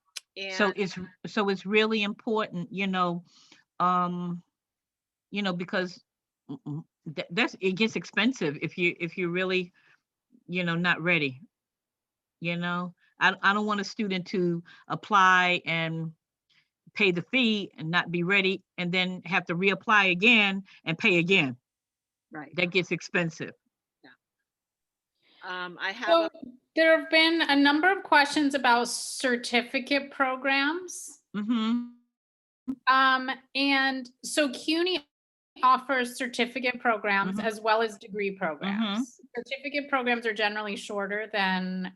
B: So it's really important, because it gets expensive if you're really, not ready. I don't want a student to apply and pay the fee and not be ready and then have to reapply again and pay again.
C: right.
B: That gets expensive.
A: So there have been a number of questions about certificate programs.
B: Mm-hmm.
A: And so CUNY offers certificate programs
B: Mhm.
A: as well as degree
B: Mhm.
A: programs. Certificate programs are generally shorter than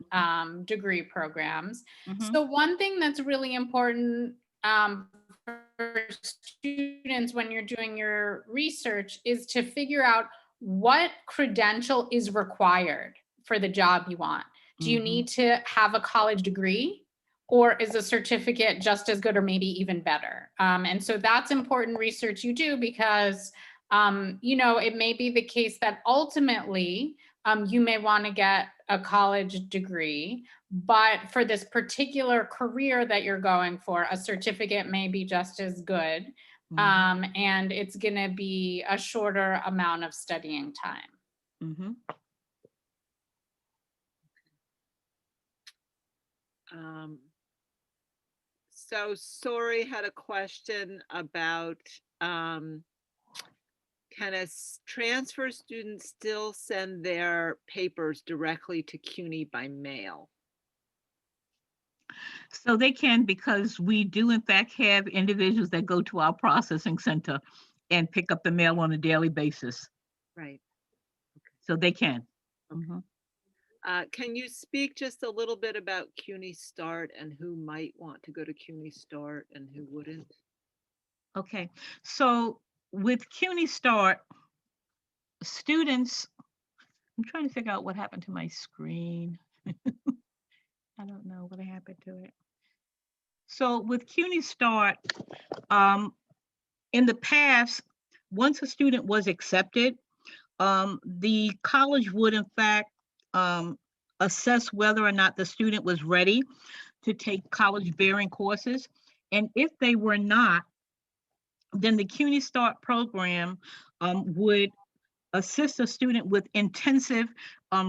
A: degree programs.
B: Mhm.
A: So one thing that's really important for students when you're doing your research is to figure out what credential is required for the job you want. Do you
B: Mhm.
A: need to have a college degree? Or is a certificate just as good or maybe even better? And so that's important research you do because, it may be the case that ultimately you may want to get a college degree, but for this particular career that you're going for, a certificate may be just as good. And it's going to be a shorter amount of studying time.
B: Mm-hmm.
C: So Sori had a question about can a transfer student still send their papers directly to CUNY by mail?
B: So they can, because we do in fact have individuals that go to our processing center and pick up the mail on a daily basis.
C: Right.
B: So they can.
C: Okay.
B: Mhm.
C: Can you speak just a little bit about CUNY Start and who might want to go to CUNY Start and who wouldn't?
B: Okay, so with CUNY Start, students, I'm trying to figure out what happened to my screen. I don't know what happened to it. So with CUNY Start, in the past, once a student was accepted, the college would in fact assess whether or not the student was ready to take college bearing courses. And if they were not, then the CUNY Start program would assist a student with intensive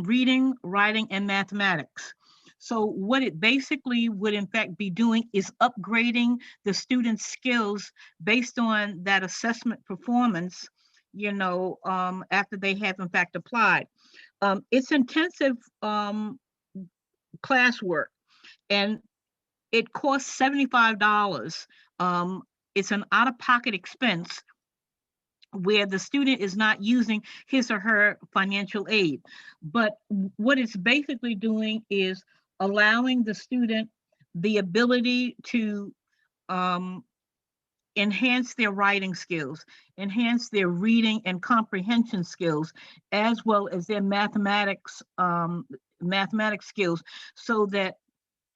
B: reading, writing, and mathematics. So what it basically would in fact be doing is upgrading the student's skills based on that assessment performance, after they have in fact applied. It's intensive classwork, and it costs $75. It's an out-of-pocket expense where the student is not using his or her financial aid. But what it's basically doing is allowing the student the ability to enhance their writing skills, enhance their reading and comprehension skills, as well as their mathematics skills, so that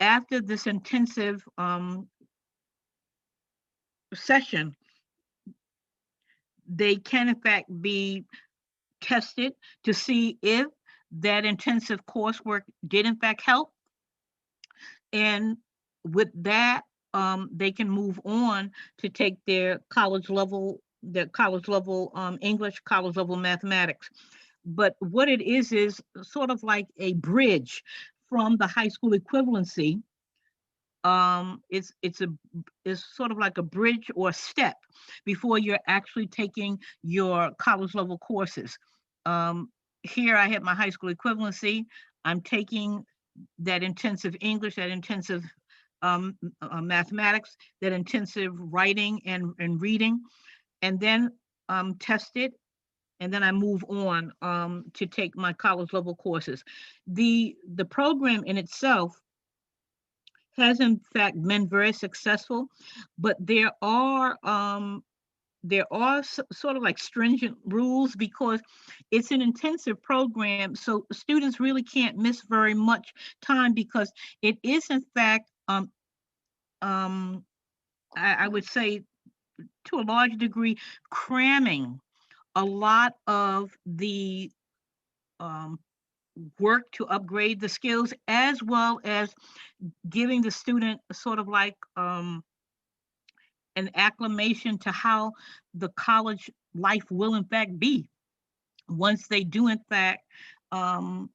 B: after this intensive session, they can in fact be tested to see if that intensive coursework did in fact help. And with that, they can move on to take their college level English, college level mathematics. But what it is sort of like a bridge from the high school equivalency. It's sort of like a bridge or a step before you're actually taking your college level courses. Here I have my high school equivalency. I'm taking that intensive English, that intensive mathematics, that intensive writing and reading, and then test it, and then I move on to take my college level courses. The program in itself has in fact been very successful, but there are sort of like stringent rules because it's an intensive program, so students really can't miss very much time because it is in fact I would say to a large degree cramming a lot of the work to upgrade the skills, as well as giving the student sort of like an acclimation to how the college life will in fact be once they do in fact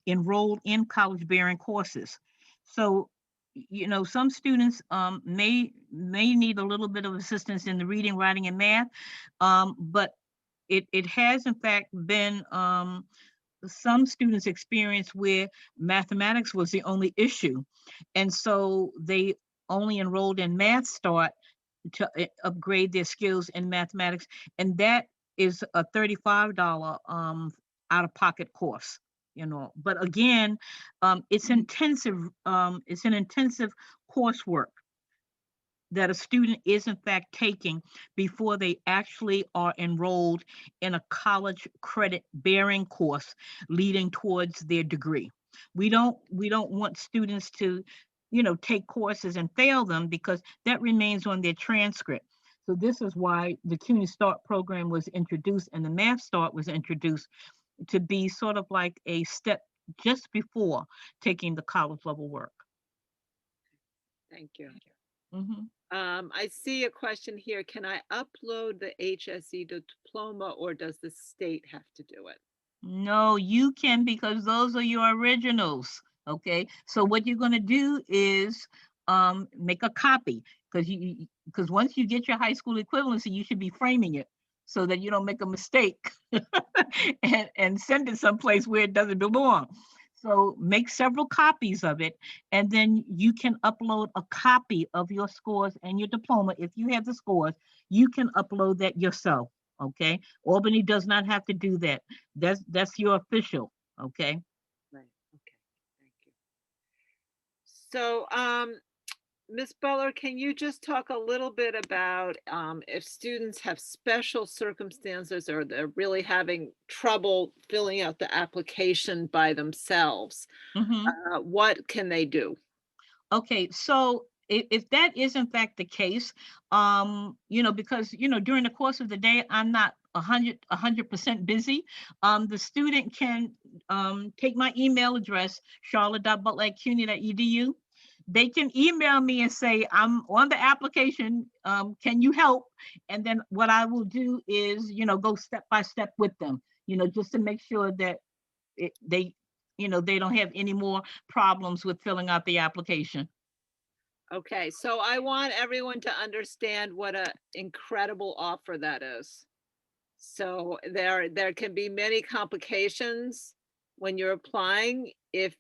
B: enroll in college bearing courses. So, you know, some students may need a little bit of assistance in the reading, writing, and math, but it has in fact been some students' experience where mathematics was the only issue, and so they only enrolled in Math Start to upgrade their skills in mathematics, and that is a $35 out-of-pocket course, you know. But again, it's intensive. It's an intensive coursework that a student is in fact taking before they actually are enrolled in a college credit bearing course leading towards their degree. We don't want students to, you know, take courses and fail them because that remains on their transcript. So this is why the CUNY Start program was introduced and the Math Start was introduced to be sort of like a step just before taking the college level work.
C: Thank you.
B: Mm-hmm.
C: I see a question here. Can I upload the HSE diploma or does the state have to do it?
B: No, you can, because those are your originals. Okay, so what you're going to do is make a copy, because once you get your high school equivalency, you should be framing it so that you don't make a mistake and send it someplace where it doesn't belong. So make several copies of it, and then you can upload a copy of your scores and your diploma. If you have the scores, you can upload that yourself. Okay, Albany does not have to do that. That's your official. Okay.
C: Right. Okay. Thank you. So, Ms. Butler, can you just talk a little bit about if students have special circumstances or they're really having trouble filling out the application by themselves?
B: Mm-hmm.
C: What can they do?
B: Okay, so if that is in fact the case, you know, because, you know, during the course of the day, I'm not 100% busy. The student can take my email address, charlotte.butler@cuny.edu. They can email me and say, I'm on the application, can you help? And then what I will do is, you know, go step by step with them, you know, just to make sure that they, you know, they don't have any more problems with filling out the application.
C: Okay, so I want everyone to understand what an incredible offer that is. So there can be many complications when you're applying. If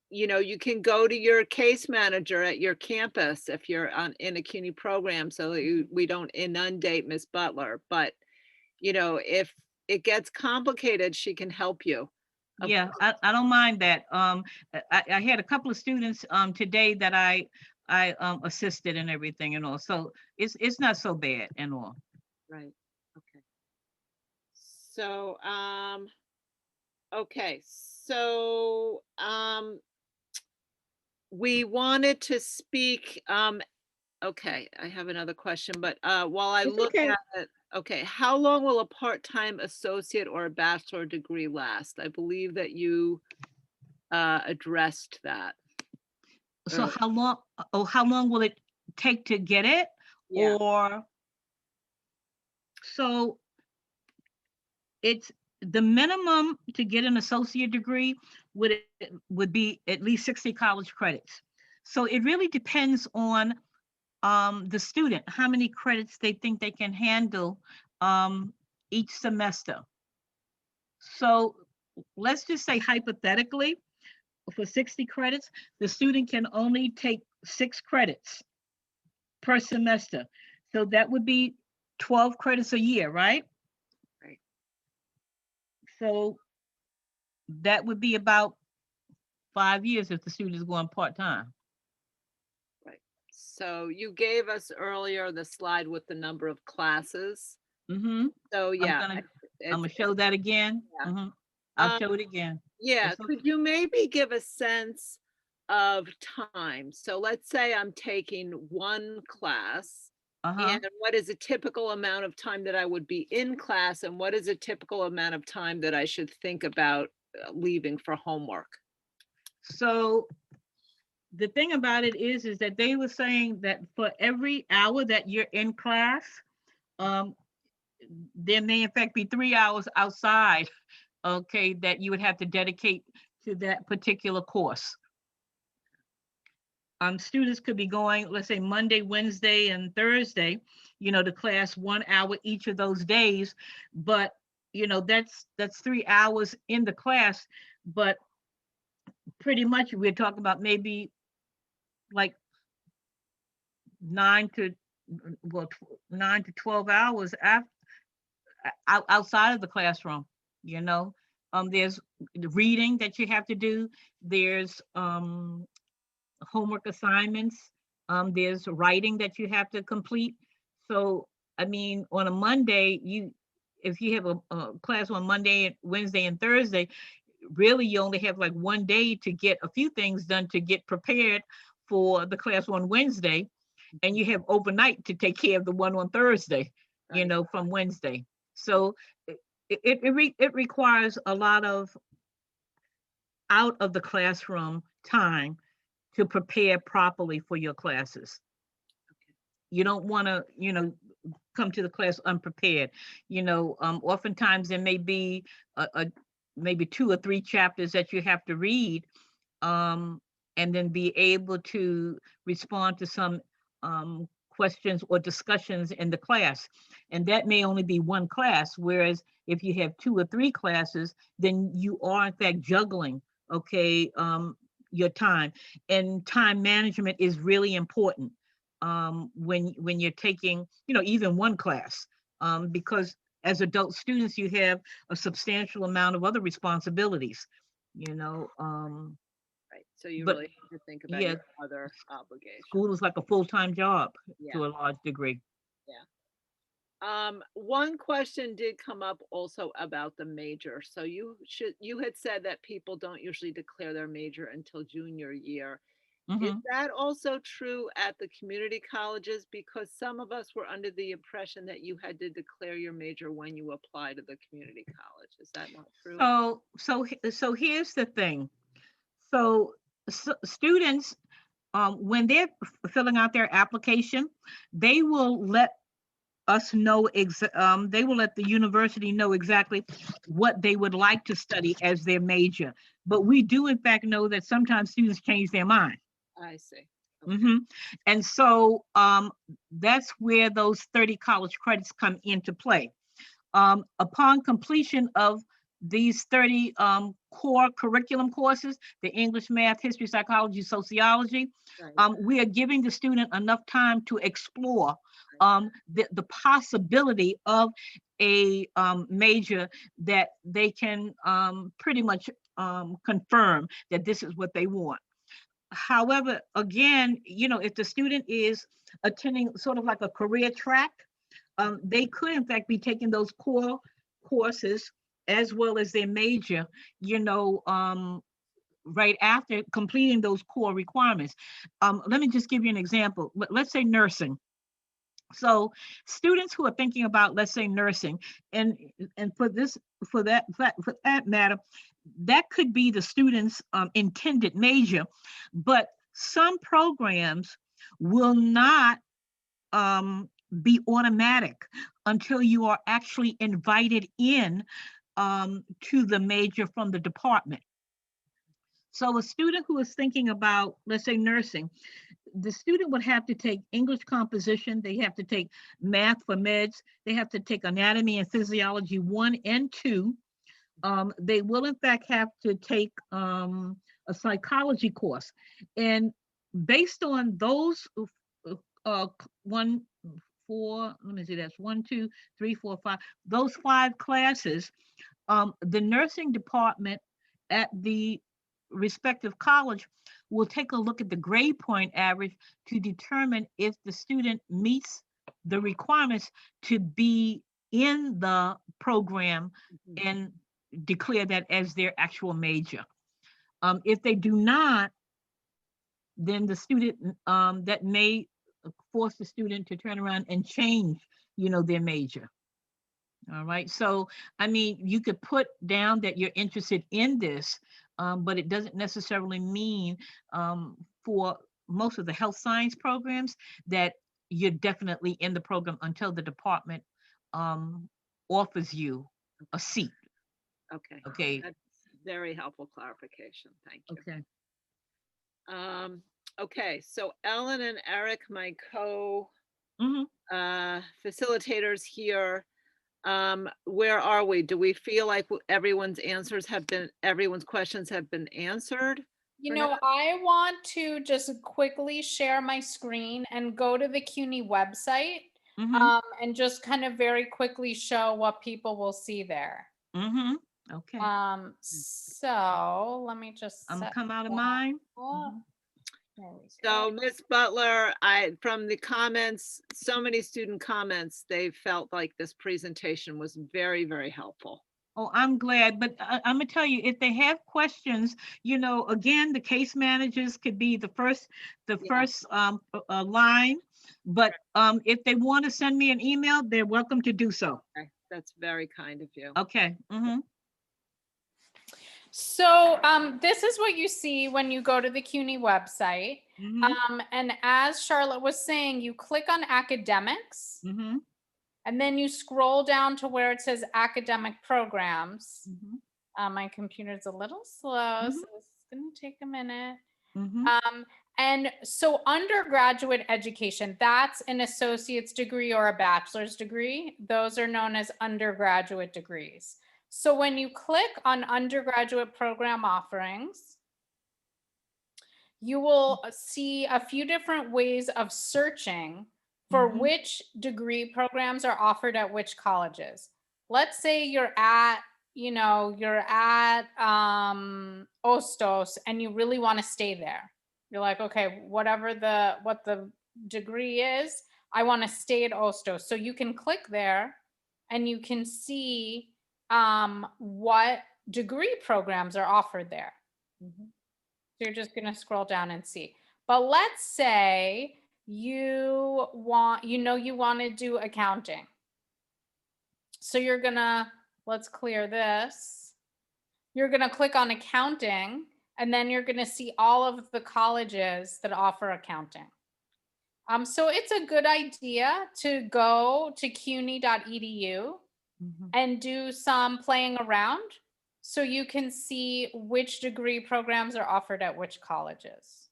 C: you know, you can go to your case manager at your campus if you're in a CUNY program, so that we don't inundate Ms. Butler. But you know, if it gets complicated, she can help you.
B: Yeah, I don't mind that. I had a couple of students today that I assisted and everything and all, so it's not so bad and all.
C: Right. Okay. So okay. So we wanted to speak, okay, I have another question, but while I
B: It's
C: look
B: okay.
C: at it, okay, how long will a part-time associate or a bachelor degree last? I believe that you addressed that.
B: So
C: earlier.
B: how long will it take to get it?
C: Yeah,
B: Or, so it's the minimum to get an associate degree would be at least 60 college credits. So it really depends on the student, how many credits they think they can handle each semester. So let's just say hypothetically, for 60 credits, the student can only take 6 credits per semester. So that would be 12 credits a year, right?
C: right.
B: So that would be about 5 years if the student is going part-time.
C: Right. So you gave us earlier the slide with the number of classes.
B: Mm-hmm.
C: So yeah,
B: I'm
C: it's,
B: gonna show that again.
C: yeah.
B: Mm-hmm. I'll
C: Um,
B: show it again.
C: yeah,
B: It's
C: could
B: okay.
C: you maybe give a sense of time? So let's say I'm taking one class.
B: Uh-huh.
C: And what is a typical amount of time that I would be in class, and what is a typical amount of time that I should think about leaving for homework?
B: So the thing about it is that they were saying that for every hour that you're in class, um, there may in fact be 3 hours outside, okay, that you would have to dedicate to that particular course. Students could be going, let's say Monday, Wednesday, and Thursday, to class 1 hour each of those days, but that's 3 hours in the class, but pretty much we're talking about maybe like 9 to well 9 to 12 hours outside of the classroom. There's the reading that you have to do. There's homework assignments. There's writing that you have to complete. So I mean, on a Monday, if you have a class on Monday, Wednesday, and Thursday, really you only have like one day to get a few things done to get prepared for the class on Wednesday, and you have overnight to take care of the one on Thursday,
C: Right.
B: from Wednesday. So it requires a lot of out of the classroom time to prepare properly for your classes. You don't want to, come to the class unprepared. Oftentimes there may be maybe 2 or 3 chapters that you have to read, and then be able to respond to some questions or discussions in the class. And that may only be one class, whereas if you have 2 or 3 classes, then you are in fact juggling, okay, your time. And time management is really important when you're taking, even one class, because as adult students, you have a substantial amount of other responsibilities,
C: Right. So you
B: but
C: really have to think about
B: yeah,
C: your other obligations.
B: school is like a full-time job
C: Yeah.
B: to a large degree.
C: One question did come up also about the major. So you had said that people don't usually declare their major until junior year. Is
B: Hmm.
C: that also true at the community colleges? Because some of us were under the impression that you had to declare your major when you apply to the community college. Is that not true?
B: So here's the thing. So, students, when they're filling out their application, they will let us know, they will let the university know exactly what they would like to study as their major. But we do in fact know that sometimes students change their mind.
C: I see. Okay.
B: Mm-hmm. And so that's where those 30 college credits come into play. Upon completion of these 30 core curriculum courses, the English, math, history, psychology, sociology,
C: Right.
B: we are giving the student enough time to explore the possibility of a major that they can pretty much confirm that this is what they want. However, again, if the student is attending sort of like a career track, they could in fact be taking those core courses as well as their major, right after completing those core requirements. Let me just give you an example. Let's say nursing. So students who are thinking about, let's say, nursing, and for that matter, that could be the student's intended major, but some programs will not be automatic until you are actually invited in to the major from the department. So a student who is thinking about, let's say, nursing, the student would have to take English composition, they have to take math for meds, they have to take anatomy and physiology 1 and 2. They will in fact have to take a psychology course. And based on those 1, 4, let me see, that's 1, 2, 3, 4, 5, those 5 classes, the nursing department at the respective college will take a look at the grade point average to determine if the student meets the requirements to be in the program and declare that as their actual major. If they do not, then the student, that may force the student to turn around and change, their major. All right, so I mean, you could put down that you're interested in this, but it doesn't necessarily mean for most of the health science programs that you're definitely in the program until the department offers you a seat.
C: Okay.
B: Okay.
C: That's very helpful clarification. Thank you.
B: Okay.
C: Okay, so Ellen and Eric, my
B: Mhm.
C: facilitators here, where are we? Do we feel like everyone's questions have been answered?
A: I want to just quickly share my screen and go to the CUNY website
B: Mhm.
A: and just kind of very quickly show what people will see there.
B: Mhm. Okay.
A: So let me just
B: I'm gonna
A: set
B: come out of
A: that
B: mine.
A: up.
B: Mhm.
A: There we
C: So
A: go.
C: Ms. Butler, from the comments, so many student comments, they felt like this presentation was very, very helpful.
B: Oh, I'm glad, but I'm gonna tell you, if they have questions, again, the case managers could be the first line, but if they want to send me an email, they're welcome to do so.
C: Okay, that's very kind of you.
B: Okay. Mm-hmm.
A: So this is what you see when you go to the CUNY website.
B: Mm-hmm.
A: And as Charlotte was saying, you click on academics.
B: Mm-hmm.
A: And then you scroll down to where it says academic programs.
B: Mm-hmm.
A: My computer's a little slow,
B: Mm-hmm.
A: so this is going to take a minute.
B: Mm-hmm.
A: And so undergraduate education, that's an associate's degree or a bachelor's degree. Those are known as undergraduate degrees. So when you click on undergraduate program offerings, you will see a few different ways of searching for
B: Mm-hmm.
A: which degree programs are offered at which colleges. Let's say you're at Ostos and you really want to stay there. You're like, okay, what the degree is, I want to stay at Ostos. So you can click there and you can see what degree programs are offered there. So you're just going to scroll down and see. But let's say you want to do accounting. So you're going to, let's clear this. You're going to click on accounting, and then you're going to see all of the colleges that offer accounting. So it's a good idea to go to cuny.edu and do some playing around so you can see which degree programs are offered at which colleges.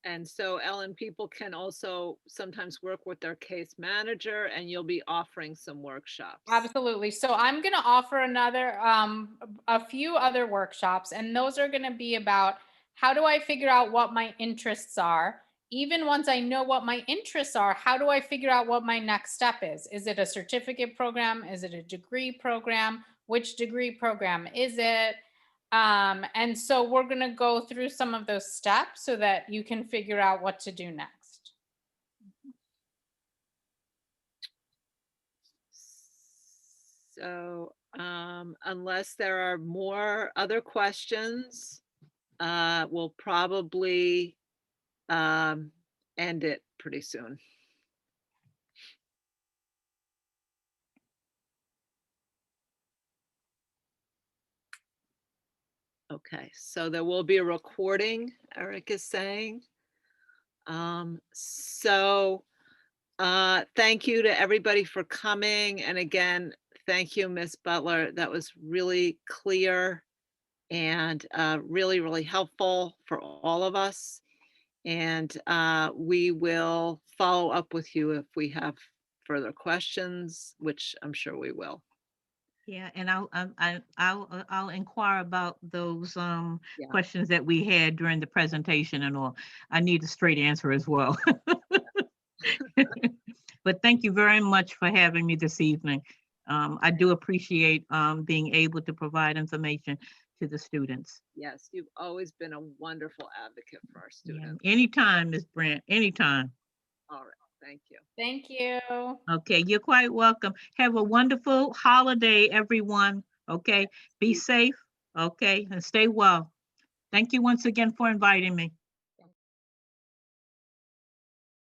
C: And so Ellen, people can also sometimes work with their case manager and you'll be offering some workshops.
A: Absolutely. So I'm going to offer a few other workshops, and those are going to be about how do I figure out what my interests are? Even once I know what my interests are, how do I figure out what my next step is? Is it a certificate program? Is it a degree program? Which degree program is it? And so we're going to go through some of those steps so that you can figure out what to do next.
C: So Unless there are more other questions, we'll probably end it pretty soon. Okay, so there will be a recording, Eric is saying. Thank you to everybody for coming. And again, thank you, Ms. Butler. That was really clear and really, really helpful for all of us. And we will follow up with you if we have further questions, which I'm sure we will.
B: Yeah, and I'll inquire about those
C: Yeah.
B: questions that we had during the presentation and all. I need a straight answer as well. But thank you very much for having me this evening. I do appreciate being able to provide information to the students.
C: Yes, you've always been a wonderful advocate for our students.
B: Yeah. Anytime, Ms. Brandt, anytime.
C: All right, thank you.
A: Thank you.
B: Okay, you're quite welcome. Have a wonderful holiday, everyone. Okay, be safe. Okay, and stay well. Thank you once again for inviting me.